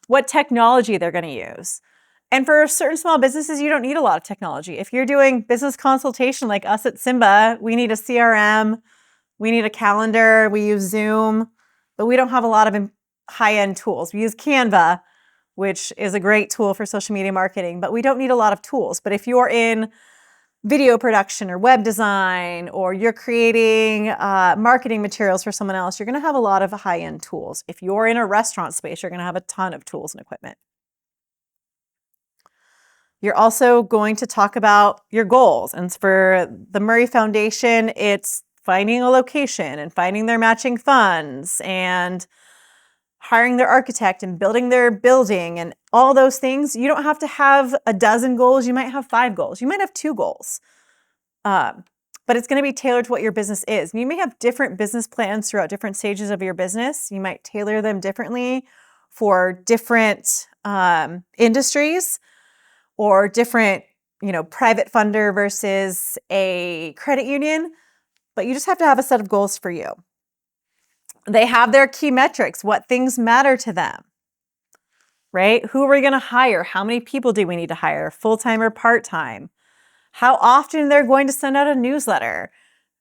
What technology they're going to use. And for certain small businesses, you don't need a lot of technology. If you're doing business consultation like us at SIMBA, we need a CRM, we need a calendar, we use Zoom, but we don't have a lot of high-end tools. We use Canva, which is a great tool for social media marketing, but we don't need a lot of tools. But if you're in video production or web design, or you're creating marketing materials for someone else, you're going to have a lot of high-end tools. If you're in a restaurant space, you're going to have a ton of tools and equipment. You're also going to talk about your goals. And for the Murray Foundation, it's finding a location and finding their matching funds and hiring their architect and building their building and all those things. You don't have to have a dozen goals. You might have 5 goals. You might have 2 goals. But it's going to be tailored to what your business is. And you may have different business plans throughout different stages of your business. You might tailor them differently for different industries or different, private funder versus a credit union. But you just have to have a set of goals for you. They have their key metrics, what things matter to them, right? Who are we going to hire? How many people do we need to hire, full-time or part-time? How often they're going to send out a newsletter?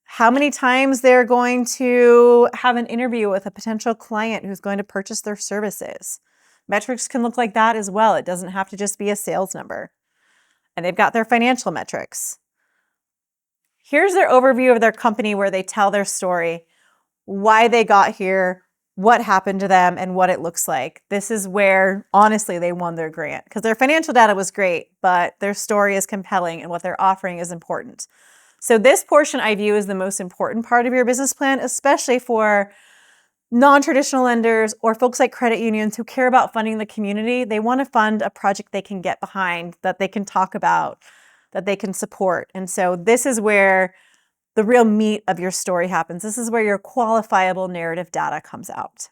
How many times they're going to have an interview with a potential client who's going to purchase their services. Metrics can look like that as well. It doesn't have to just be a sales number. And they've got their financial metrics. Here's their overview of their company where they tell their story, why they got here, what happened to them, and what it looks like. This is where, honestly, they won their grant because their financial data was great, but their story is compelling and what they're offering is important. So this portion I view as the most important part of your business plan, especially for non-traditional lenders or folks like credit unions who care about funding the community. They want to fund a project they can get behind, that they can talk about, that they can support. And so this is where the real meat of your story happens. This is where your qualifiable narrative data comes out.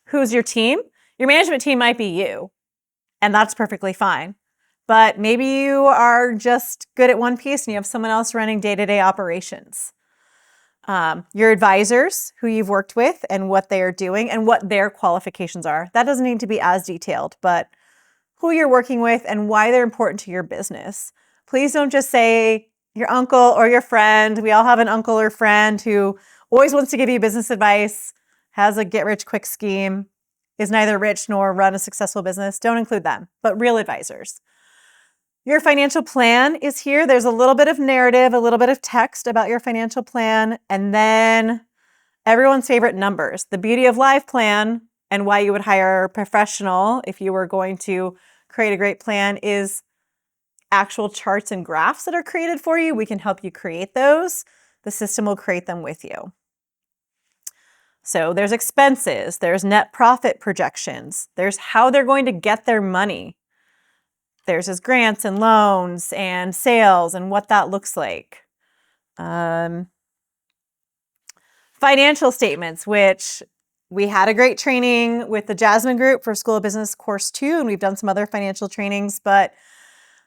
Who's your team? Your management team might be you, and that's perfectly fine. But maybe you are just good at one piece and you have someone else running day-to-day operations. Your advisors, who you've worked with and what they are doing and what their qualifications are. That doesn't need to be as detailed, but who you're working with and why they're important to your business. Please don't just say your uncle or your friend. We all have an uncle or friend who always wants to give you business advice, has a get-rich-quick scheme, is neither rich nor run a successful business. Don't include them, but real advisors. Your financial plan is here. There's a little bit of narrative, a little bit of text about your financial plan, and then everyone's favorite numbers. The beauty of Live Plan and why you would hire a professional if you were going to create a great plan is actual charts and graphs that are created for you. We can help you create those. The system will create them with you. So there's expenses, there's net profit projections, there's how they're going to get their money. There's his grants and loans and sales and what that looks like. Financial statements, which we had a great training with the Jasmine Group for School of Business Course 2, and we've done some other financial trainings, but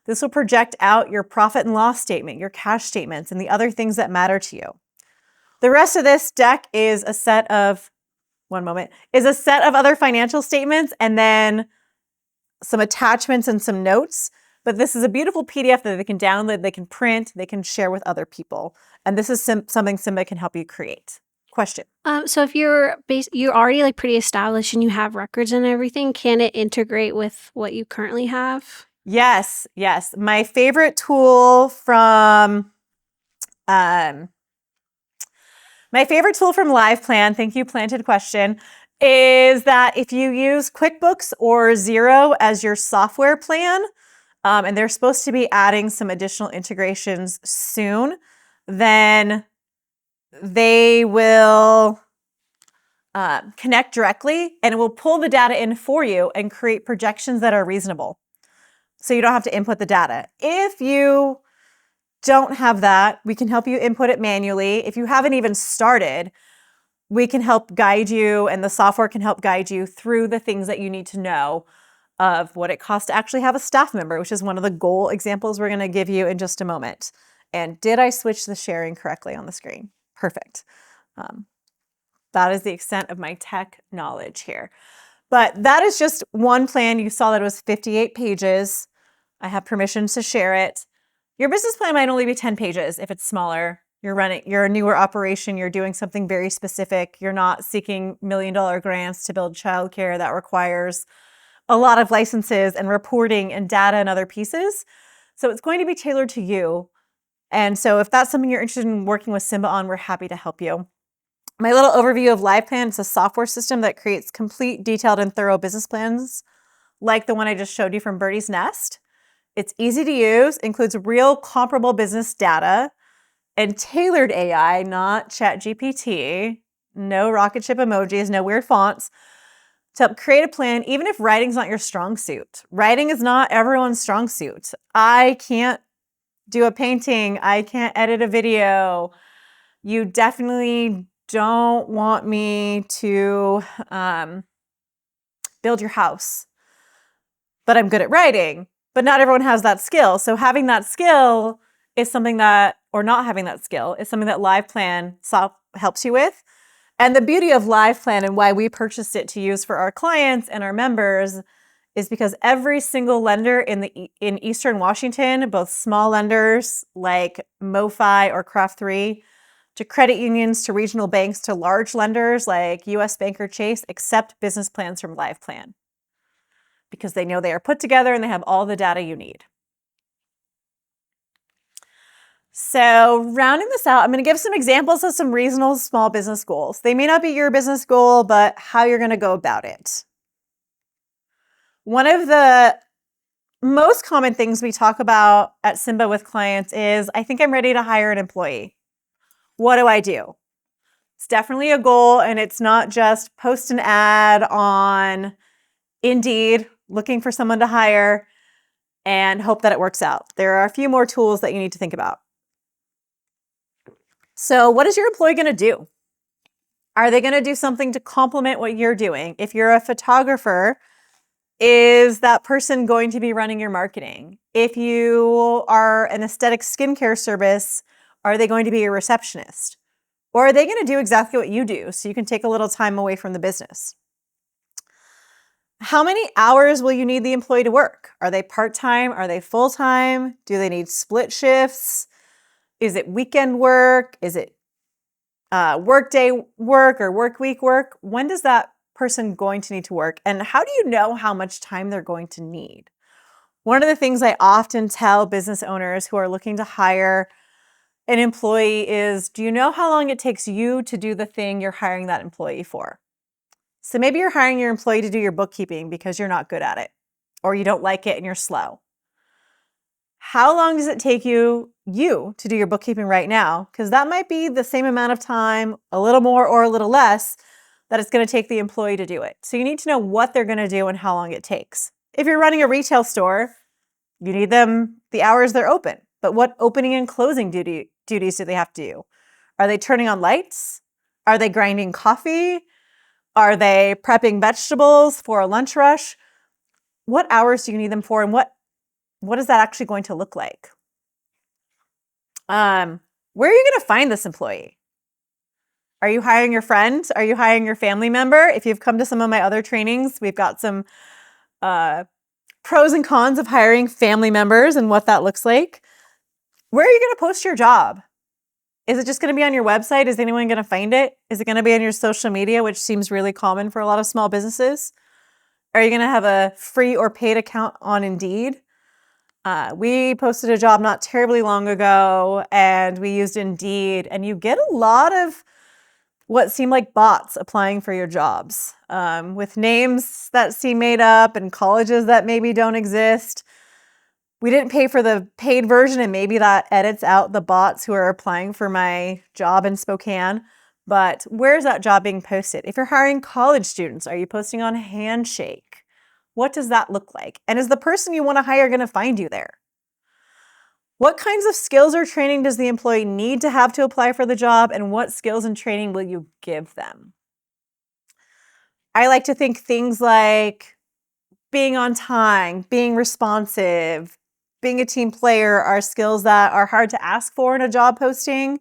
this will project out your profit and loss statement, your cash statements, and the other things that matter to you. The rest of this deck is a set of, other financial statements and then some attachments and some notes. But this is a beautiful PDF that they can download, they can print, they can share with other people. And this is something SIMBA can help you create. question. So if you're already like pretty established and you have records and everything, can it integrate with what you currently have? Yes, yes. My favorite tool from um, LivePlan, thank you, planted question, is that if you use QuickBooks or Xero as your software plan, and they're supposed to be adding some additional integrations soon, then they will connect directly and it will pull the data in for you and create projections that are reasonable. So you don't have to input the data. If you don't have that, we can help you input it manually. If you haven't even started, we can help guide you and the software can help guide you through the things that you need to know of what it costs to actually have a staff member, which is one of the goal examples we're going to give you in just a moment. And did I switch the sharing correctly on the screen? Perfect. That is the extent of my tech knowledge here. But that is just one plan. You saw that it was 58 pages. I have permission to share it. Your business plan might only be 10 pages if it's smaller. You're a newer operation, you're doing something very specific. You're not seeking $1 million grants to build childcare that requires a lot of licenses and reporting and data and other pieces. So it's going to be tailored to you. And so if that's something you're interested in working with SIMBA on, we're happy to help you. My little overview of LivePlan is a software system that creates complete, detailed, and thorough business plans, like the one I just showed you from Birdie's Nest. It's easy to use, includes real comparable business data, and tailored AI, not ChatGPT, no rocket ship emojis, no weird fonts, to help create a plan, even if writing's not your strong suit. Writing is not everyone's strong suit. I can't do a painting. I can't edit a video. You definitely don't want me to build your house, but I'm good at writing. But not everyone has that skill. So having that skill is something that, or not having that skill, is something that LivePlan helps you with. And the beauty of LivePlan and why we purchased it to use for our clients and our members is because every single lender in Eastern Washington, both small lenders like MoFi or Craft3, to credit unions, to regional banks, to large lenders like US Bank or Chase, accept business plans from LivePlan because they know they are put together and they have all the data you need. So rounding this out, I'm going to give some examples of some reasonable small business goals. They may not be your business goal, but how you're going to go about it. One of the most common things we talk about at SIMBA with clients is, I think I'm ready to hire an employee. What do I do? It's definitely a goal, and it's not just post an ad on Indeed looking for someone to hire and hope that it works out. There are a few more tools that you need to think about. So what is your employee going to do? Are they going to do something to complement what you're doing? If you're a photographer, is that person going to be running your marketing? If you are an aesthetic skincare service, are they going to be a receptionist? Or are they going to do exactly what you do so you can take a little time away from the business? How many hours will you need the employee to work? Are they part-time? Are they full-time? Do they need split shifts? Is it weekend work? Is it workday work or work week work? When does that person going to need to work? And how do you know how much time they're going to need? One of the things I often tell business owners who are looking to hire an employee is, do you know how long it takes you to do the thing you're hiring that employee for? So maybe you're hiring your employee to do your bookkeeping because you're not good at it, or you don't like it and you're slow. How long does it take you to do your bookkeeping right now? Because that might be the same amount of time, a little more or a little less, that it's going to take the employee to do it. So you need to know what they're going to do and how long it takes. If you're running a retail store, you need them the hours they're open. But what opening and closing duties do they have to do? Are they turning on lights? Are they grinding coffee? Are they prepping vegetables for a lunch rush? What hours do you need them for, and what is that actually going to look like? Where are you going to find this employee? Are you hiring your friend? Are you hiring your family member? If you've come to some of my other trainings, we've got some pros and cons of hiring family members and what that looks like. Where are you going to post your job? Is it just going to be on your website? Is anyone going to find it? Is it going to be on your social media, which seems really common for a lot of small businesses? Are you going to have a free or paid account on Indeed? We posted a job not terribly long ago, and we used Indeed, and you get a lot of what seem like bots applying for your jobs, with names that seem made up and colleges that maybe don't exist. We didn't pay for the paid version, and maybe that edits out the bots who are applying for my job in Spokane. But where's that job being posted? If you're hiring college students, are you posting on Handshake? What does that look like? And is the person you want to hire going to find you there? What kinds of skills or training does the employee need to have to apply for the job, and what skills and training will you give them? I like to think things like being on time, being responsive, being a team player are skills that are hard to ask for in a job posting,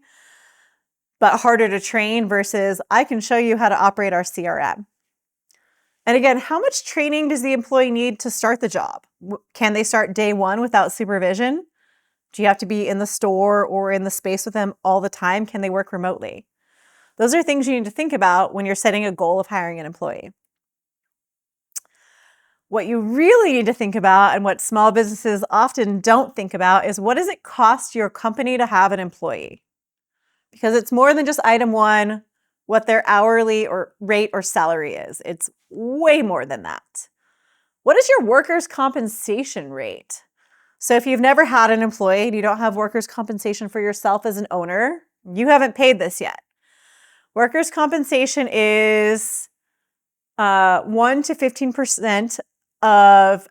but harder to train versus I can show you how to operate our CRM. And again, how much training does the employee need to start the job? Can they start day one without supervision? Do you have to be in the store or in the space with them all the time? Can they work remotely? Those are things you need to think about when you're setting a goal of hiring an employee. What you really need to think about, and what small businesses often don't think about, is what does it cost your company to have an employee? Because it's more than just item one, what their hourly or rate or salary is. It's way more than that. What is your workers' compensation rate? So if you've never had an employee and you don't have workers' compensation for yourself as an owner, you haven't paid this yet. Workers' compensation is 1 to 15%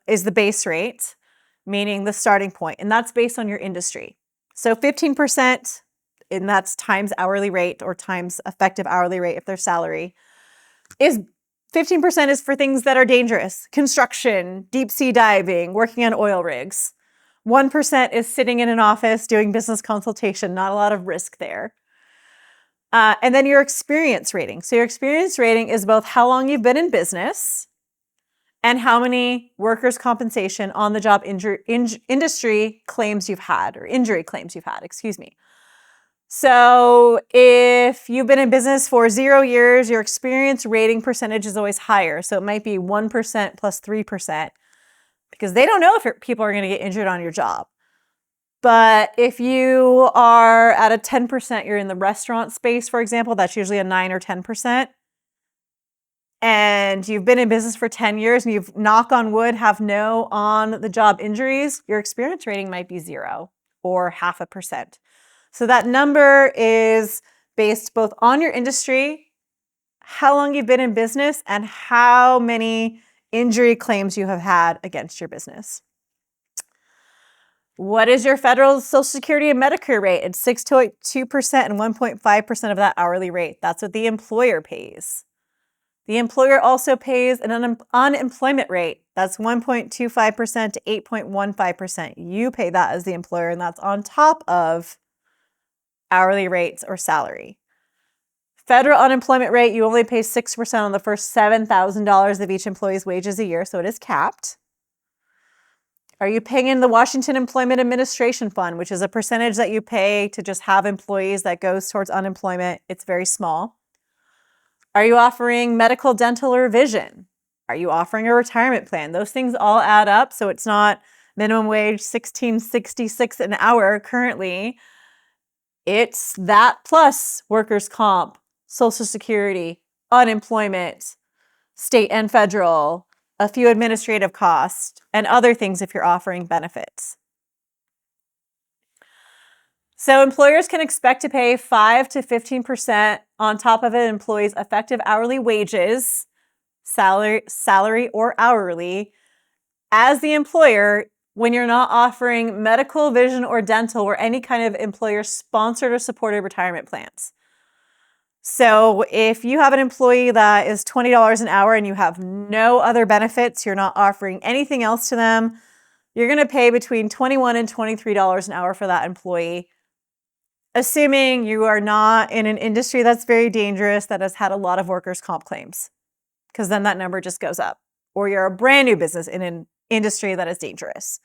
is the base rate, meaning the starting point, and that's based on your industry. So 15%, and that's times hourly rate or times effective hourly rate if their salary, is 15% is for things that are dangerous: construction, deep sea diving, working on oil rigs. 1% is sitting in an office doing business consultation, not a lot of risk there. And then your experience rating. So your experience rating is both how long you've been in business and how many workers' compensation on the job industry claims you've had, or injury claims you've had, excuse me. So if you've been in business for 0 years, your experience rating percentage is always higher. So it might be 1% plus 3%, because they don't know if people are going to get injured on your job. But if you are at a 10%, you're in the restaurant space, for example, that's usually a 9 or 10%. And you've been in business for 10 years and you've, knock on wood, have no on-the-job injuries, your experience rating might be 0 or 0.5%. So that number is based both on your industry, how long you've been in business, and how many injury claims you have had against your business. What is your federal Social Security and Medicare rate? It's 6.2% and 1.5% of that hourly rate. That's what the employer pays. The employer also pays an unemployment rate. That's 1.25% to 8.15%. You pay that as the employer, and that's on top of hourly rates or salary. Federal unemployment rate, you only pay 6% on the first $7,000 of each employee's wages a year, so it is capped. Are you paying in the Washington Employment Administration Fund, which is a percentage that you pay to just have employees that goes towards unemployment? It's very small. Are you offering medical, dental, or vision? Are you offering a retirement plan? Those things all add up, so it's not minimum wage $16.66 an hour currently. It's that plus workers' comp, Social Security, unemployment, state and federal, a few administrative costs, and other things if you're offering benefits. So employers can expect to pay 5 to 15% on top of an employee's effective hourly wages, salary or hourly, as the employer when you're not offering medical, vision, or dental, or any kind of employer-sponsored or supported retirement plans. So if you have an employee that is $20 an hour and you have no other benefits, you're not offering anything else to them, you're going to pay between $21 and $23 an hour for that employee, assuming you are not in an industry that's very dangerous that has had a lot of workers' comp claims, because then that number just goes up. Or you're a brand new business in an industry that is dangerous.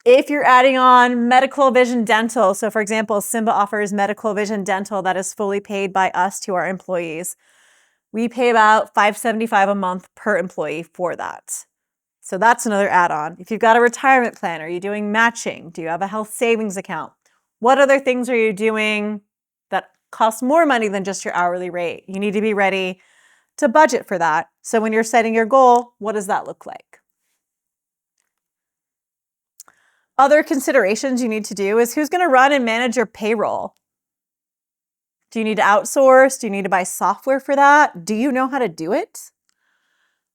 If you're adding on medical, vision, dental, so for example, SIMBA offers medical, vision, dental that is fully paid by us to our employees. We pay about $575 a month per employee for that. So that's another add-on. If you've got a retirement plan, are you doing matching? Do you have a health savings account? What other things are you doing that cost more money than just your hourly rate? You need to be ready to budget for that. So when you're setting your goal, what does that look like? Other considerations you need to do is who's going to run and manage your payroll? Do you need to outsource? Do you need to buy software for that? Do you know how to do it?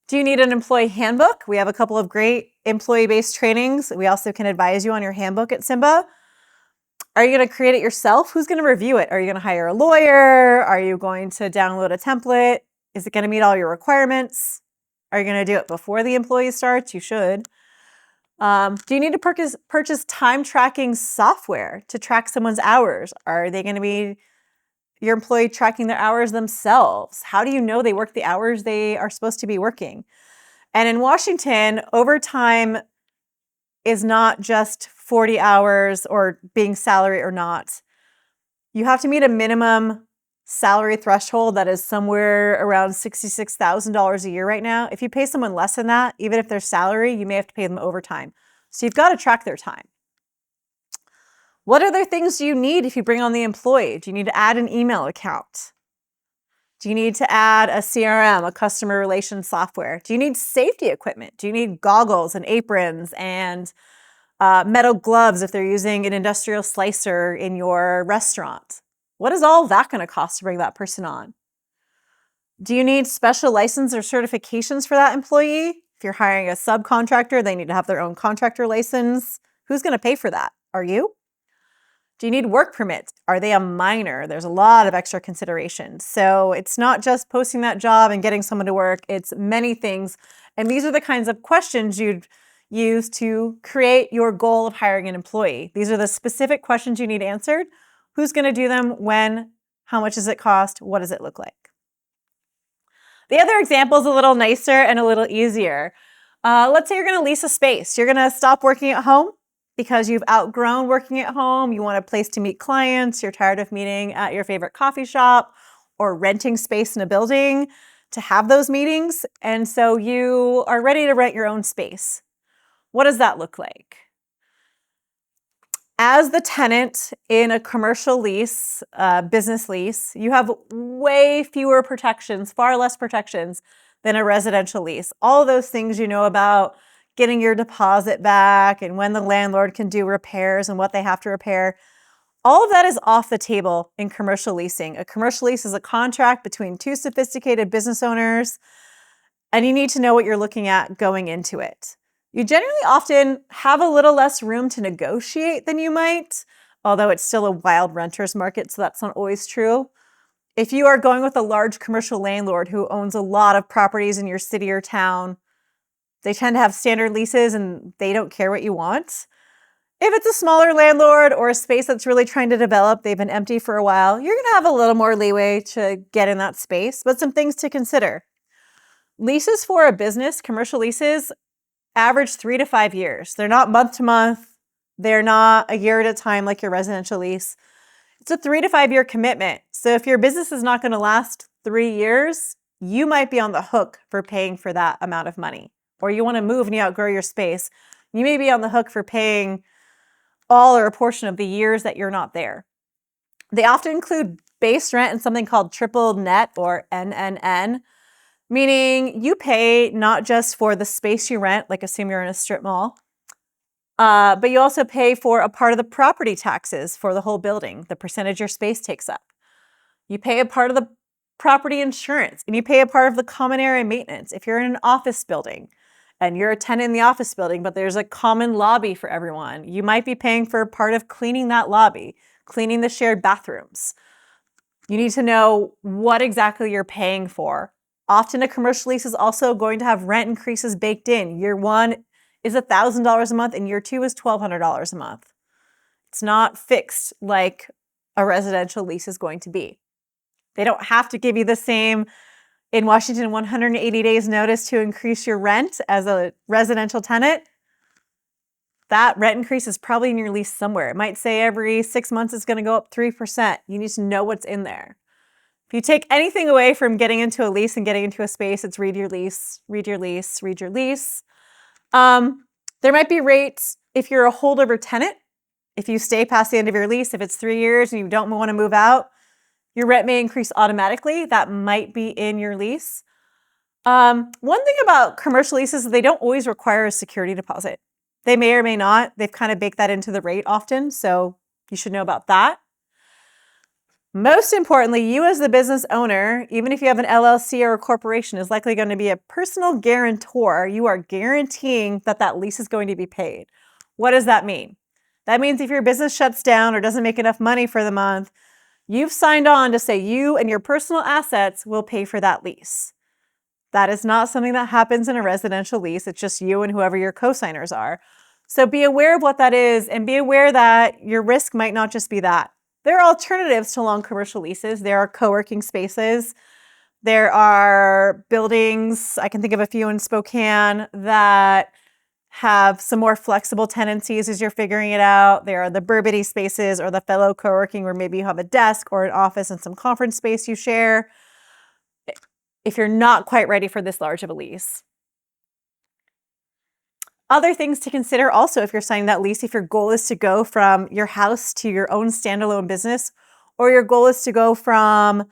Do you need an employee handbook? We have a couple of great employee-based trainings. We also can advise you on your handbook at SIMBA. Are you going to create it yourself? Who's going to review it? Are you going to hire a lawyer? Are you going to download a template? Is it going to meet all your requirements? Are you going to do it before the employee starts? You should. Do you need to purchase time tracking software to track someone's hours? Are they going to be your employee tracking their hours themselves? How do you know they work the hours they are supposed to be working? And in Washington, overtime is not just 40 hours or being salary or not. You have to meet a minimum salary threshold that is somewhere around $66,000 a year right now. If you pay someone less than that, even if they're salary, you may have to pay them overtime. So you've got to track their time. What other things do you need if you bring on the employee? Do you need to add an email account? Do you need to add a CRM, a customer relations software? Do you need safety equipment? Do you need goggles and aprons and metal gloves if they're using an industrial slicer in your restaurant? What is all that going to cost to bring that person on? Do you need special license or certifications for that employee? If you're hiring a subcontractor, they need to have their own contractor license. Who's going to pay for that? Are you? Do you need work permits? Are they a minor? There's a lot of extra considerations. So it's not just posting that job and getting someone to work. It's many things. And these are the kinds of questions you'd use to create your goal of hiring an employee. These are the specific questions you need answered. Who's going to do them? When? How much does it cost? What does it look like? The other example is a little nicer and a little easier. Let's say you're going to lease a space. You're going to stop working at home because you've outgrown working at home. You want a place to meet clients. You're tired of meeting at your favorite coffee shop or renting space in a building to have those meetings. And so you are ready to rent your own space. What does that look like? As the tenant in a commercial lease, business lease, you have way fewer protections, far less protections than a residential lease. All of those things you know about getting your deposit back and when the landlord can do repairs and what they have to repair. All of that is off the table in commercial leasing. A commercial lease is a contract between two sophisticated business owners, and you need to know what you're looking at going into it. You generally often have a little less room to negotiate than you might, although it's still a wild renter's market, so that's not always true. If you are going with a large commercial landlord who owns a lot of properties in your city or town, they tend to have standard leases and they don't care what you want. If it's a smaller landlord or a space that's really trying to develop, they've been empty for a while, you're going to have a little more leeway to get in that space, but some things to consider. Leases for a business, commercial leases, average 3 to 5 years. They're not month to month. They're not a year at a time like your residential lease. It's a 3 to 5 year commitment. So if your business is not going to last 3 years, you might be on the hook for paying for that amount of money. Or you want to move and you outgrow your space. You may be on the hook for paying all or a portion of the years that you're not there. They often include base rent and something called triple net or NNN, meaning you pay not just for the space you rent, like assume you're in a strip mall, but you also pay for a part of the property taxes for the whole building, the percentage your space takes up. You pay a part of the property insurance, and you pay a part of the common area maintenance. If you're in an office building and you're a tenant in the office building, but there's a common lobby for everyone, you might be paying for a part of cleaning that lobby, cleaning the shared bathrooms. You need to know what exactly you're paying for. Often a commercial lease is also going to have rent increases baked in. Year 1 is $1,000 a month and year 2 is $1,200 a month. It's not fixed like a residential lease is going to be. They don't have to give you the same, in Washington, 180 days notice to increase your rent as a residential tenant. that rent increase is probably in your lease somewhere. It might say every 6 months it's going to go up 3%. You need to know what's in there. If you take anything away from getting into a lease and getting into a space, it's read your lease, read your lease, read your lease. There might be rates if you're a holdover tenant. If you stay past the end of your lease, if it's 3 years and you don't want to move out, your rent may increase automatically. That might be in your lease. One thing about commercial leases is they don't always require a security deposit. They may or may not. They've kind of baked that into the rate often, so you should know about that. Most importantly, you as the business owner, even if you have an LLC or a corporation, is likely going to be a personal guarantor. You are guaranteeing that that lease is going to be paid. What does that mean? That means if your business shuts down or doesn't make enough money for the month, you've signed on to say you and your personal assets will pay for that lease. That is not something that happens in a residential lease. It's just you and whoever your co-signers are. So be aware of what that is and be aware that your risk might not just be that. There are alternatives to long commercial leases. There are co-working spaces. There are buildings, I can think of a few in Spokane, that have some more flexible tenancies as you're figuring it out. There are the Burbity spaces or the fellow co-working where maybe you have a desk or an office and some conference space you share if you're not quite ready for this large of a lease. Other things to consider also if you're signing that lease, if your goal is to go from your house to your own standalone business, or your goal is to go from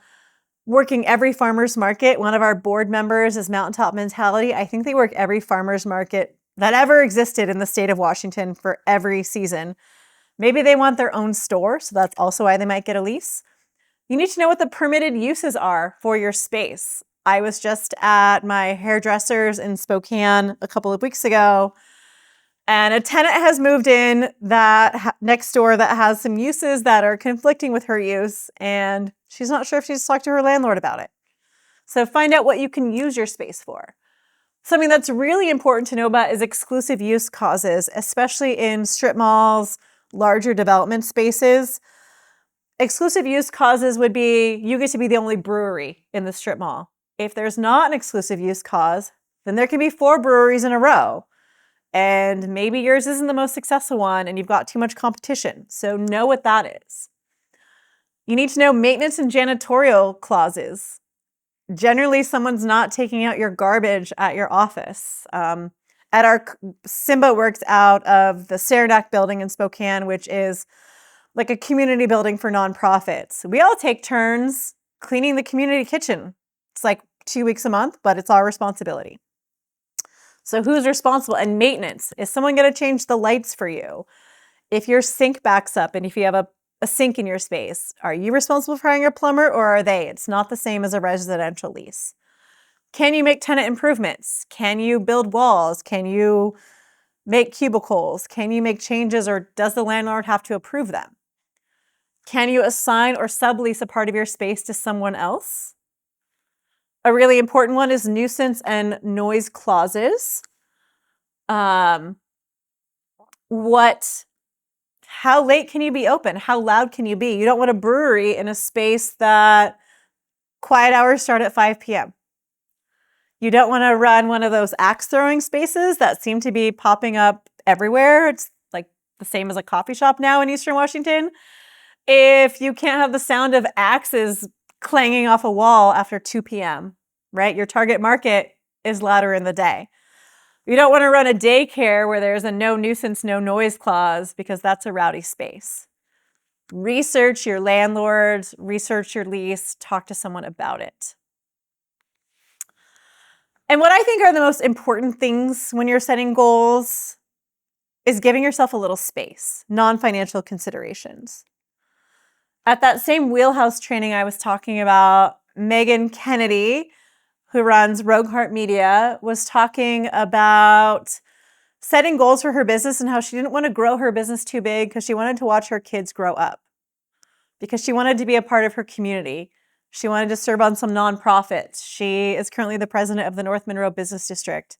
working every farmer's market. One of our board members is Mountaintop Mentality. I think they work every farmer's market that ever existed in the state of Washington for every season. Maybe they want their own store, so that's also why they might get a lease. You need to know what the permitted uses are for your space. I was just at my hairdresser's in Spokane a couple of weeks ago, and a tenant has moved in that next door that has some uses that are conflicting with her use, and she's not sure if she's talked to her landlord about it. So find out what you can use your space for. Something that's really important to know about is exclusive use clauses, especially in strip malls, larger development spaces. Exclusive use clauses would be you get to be the only brewery in the strip mall. If there's not an exclusive use clause, then there can be 4 breweries in a row. And maybe yours isn't the most successful one and you've got too much competition. So know what that is. You need to know maintenance and janitorial clauses. Generally, someone's not taking out your garbage at your office. SIMBA works out of the Saranac building in Spokane, which is like a community building for nonprofits. We all take turns cleaning the community kitchen. It's like 2 weeks a month, but it's our responsibility. So who's responsible? And maintenance. Is someone going to change the lights for you? If your sink backs up and if you have a sink in your space, are you responsible for hiring a plumber or are they? It's not the same as a residential lease. Can you make tenant improvements? Can you build walls? Can you make cubicles? Can you make changes or does the landlord have to approve them? Can you assign or sublease a part of your space to someone else? A really important one is nuisance and noise clauses. How late can you be open? How loud can you be? You don't want a brewery in a space that quiet hours start at 5 p.m. You don't want to run one of those axe throwing spaces that seem to be popping up everywhere. It's like the same as a coffee shop now in Eastern Washington. If you can't have the sound of axes clanging off a wall after 2 p.m., right? Your target market is louder in the day. You don't want to run a daycare where there's a no nuisance, no noise clause because that's a rowdy space. Research your landlords, research your lease, talk to someone about it. And what I think are the most important things when you're setting goals is giving yourself a little space, non-financial considerations. At that same wheelhouse training I was talking about, Megan Kennedy, who runs Rogue Heart Media, was talking about setting goals for her business and how she didn't want to grow her business too big because she wanted to watch her kids grow up, because she wanted to be a part of her community. She wanted to serve on some nonprofits. She is currently the president of the North Monroe Business District.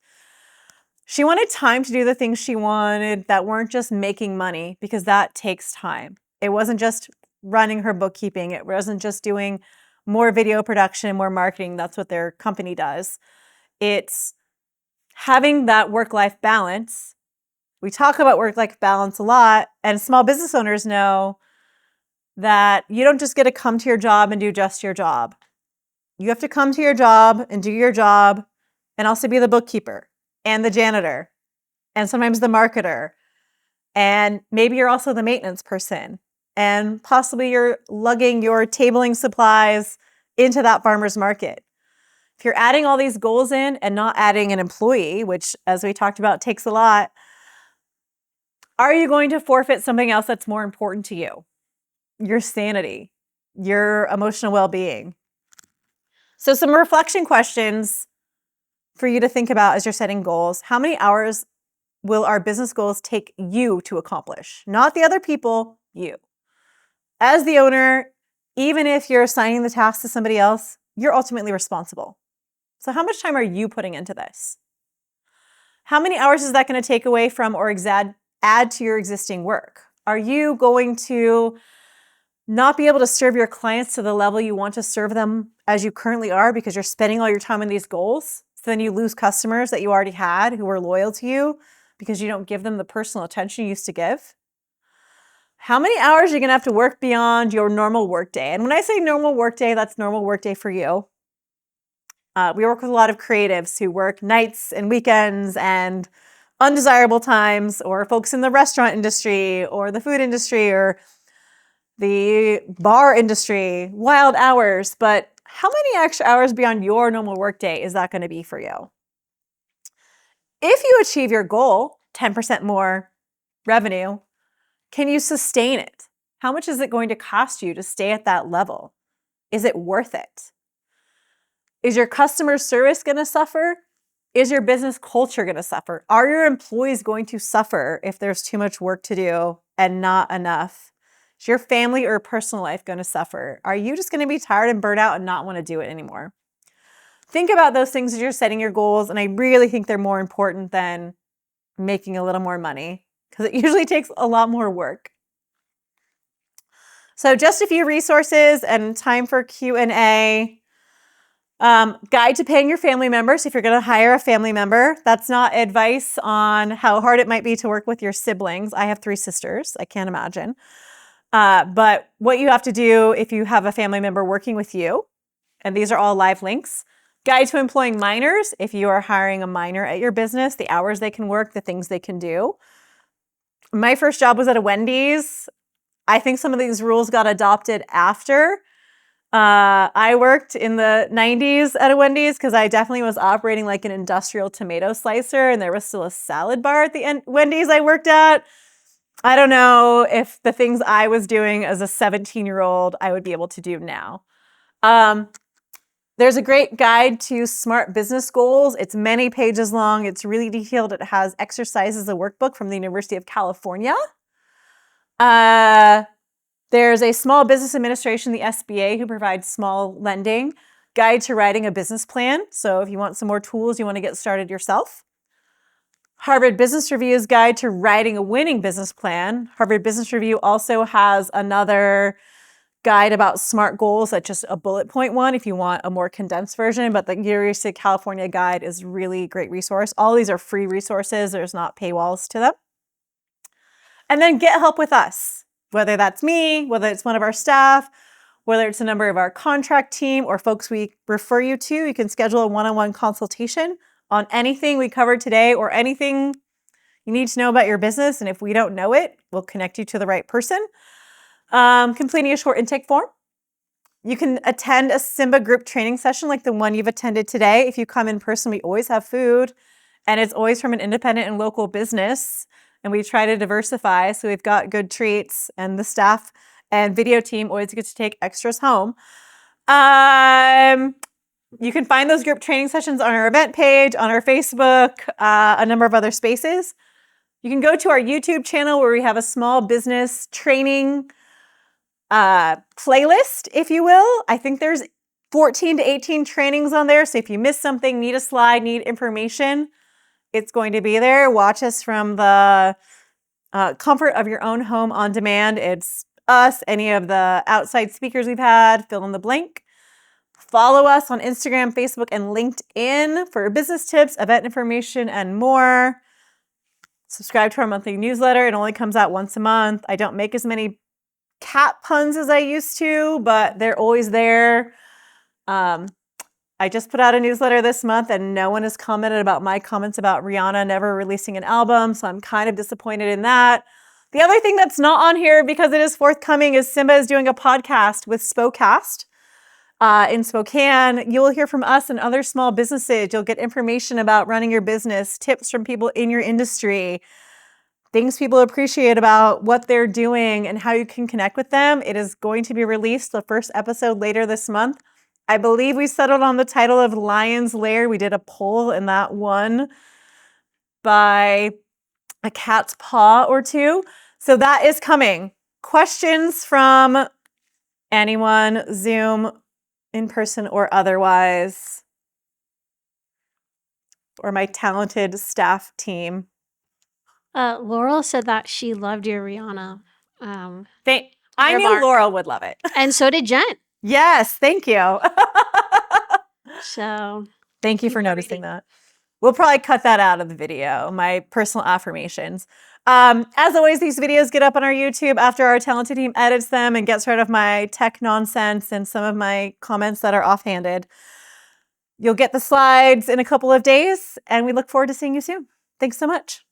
She wanted time to do the things she wanted that weren't just making money, because that takes time. It wasn't just running her bookkeeping. It wasn't just doing more video production, more marketing. That's what their company does. It's having that work-life balance, We talk about work-life balance a lot, and small business owners know that you don't just get to come to your job and do just your job. You have to come to your job and do your job and also be the bookkeeper and the janitor and sometimes the marketer. And maybe you're also the maintenance person. And possibly you're lugging your tabling supplies into that farmer's market. If you're adding all these goals in and not adding an employee, which as we talked about takes a lot, are you going to forfeit something else that's more important to you? Your sanity, your emotional well-being. So some reflection questions for you to think about as you're setting goals. How many hours will our business goals take you to accomplish? Not the other people, you. As the owner, even if you're assigning the task to somebody else, you're ultimately responsible. So how much time are you putting into this? How many hours is that going to take away from or add to your existing work? Are you going to not be able to serve your clients to the level you want to serve them as you currently are because you're spending all your time on these goals? So then you lose customers that you already had who were loyal to you because you don't give them the personal attention you used to give. How many hours are you going to have to work beyond your normal workday? And when I say normal workday, that's normal workday for you. We work with a lot of creatives who work nights and weekends and undesirable times, or folks in the restaurant industry or the food industry or the bar industry, wild hours. But how many extra hours beyond your normal workday is that going to be for you? If you achieve your goal, 10% more revenue, can you sustain it? How much is it going to cost you to stay at that level? Is it worth it? Is your customer service going to suffer? Is your business culture going to suffer? Are your employees going to suffer if there's too much work to do and not enough? Is your family or personal life going to suffer? Are you just going to be tired and burnt out and not want to do it anymore? Think about those things as you're setting your goals, and I really think they're more important than making a little more money because it usually takes a lot more work. So just a few resources and time for Q&A. Guide to paying your family members if you're going to hire a family member. That's not advice on how hard it might be to work with your siblings. I have 3 sisters. I can't imagine. But what you have to do if you have a family member working with you, and these are all live links. Guide to employing minors if you are hiring a minor at your business, the hours they can work, the things they can do. My first job was at a Wendy's. I think some of these rules got adopted after. I worked in the 90s at a Wendy's because I definitely was operating like an industrial tomato slicer, and there was still a salad bar at the Wendy's I worked at. I don't know if the things I was doing as a 17-year-old I would be able to do now. There's a great guide to SMART business goals. It's many pages long. It's really detailed. It has exercises, a workbook from the University of California. There's a Small Business Administration, the SBA, who provides small lending, guide to writing a business plan. So if you want some more tools, you want to get started yourself. Harvard Business Review's guide to writing a winning business plan. Harvard Business Review also has another guide about SMART goals, that's just a bullet point one if you want a more condensed version, but the University of California guide is really a great resource. All these are free resources. There's not paywalls to them. And then get help with us, whether that's me, whether it's one of our staff, whether it's a member of our contract team or folks we refer you to. You can schedule a one-on-one consultation on anything we covered today or anything you need to know about your business. And if we don't know it, we'll connect you to the right person. Completing a short intake form. You can attend a SIMBA group training session like the one you've attended today. If you come in person, we always have food, and it's always from an independent and local business. And we try to diversify, so we've got good treats, and the staff and video team always get to take extras home. You can find those group training sessions on our event page, on our Facebook, a number of other spaces. You can go to our YouTube channel where we have a small business training playlist, if you will. I think there's 14 to 18 trainings on there. So if you miss something, need a slide, need information, it's going to be there. Watch us from the comfort of your own home on demand. It's us, any of the outside speakers we've had, fill in the blank. Follow us on Instagram, Facebook, and LinkedIn for business tips, event information, and more. Subscribe to our monthly newsletter. It only comes out once a month. I don't make as many cat puns as I used to, but they're always there. I just put out a newsletter this month and no one has commented about my comments about Rihanna never releasing an album, so I'm kind of disappointed in that. The other thing that's not on here because it is forthcoming is SIMBA is doing a podcast with Spokecast in Spokane. You will hear from us and other small businesses. You'll get information about running your business, tips from people in your industry, things people appreciate about what they're doing and how you can connect with them. It is going to be released, the first episode, later this month. I believe we settled on the title of Lion's Lair. We did a poll and that won by a cat's paw or two. So that is coming. Questions from anyone, Zoom, in person or otherwise, or my talented staff team. Laurel said that she loved your Rihanna. I knew remark. Laurel would love it. And so did Jen. Yes, thank you. So thank you for noticing that. We'll probably cut that out of the video, my personal affirmations. As always, these videos get up on our YouTube after our talented team edits them and gets rid of my tech nonsense and some of my comments that are offhanded. You'll get the slides in a couple of days, and we look forward to seeing you soon. Thanks so much.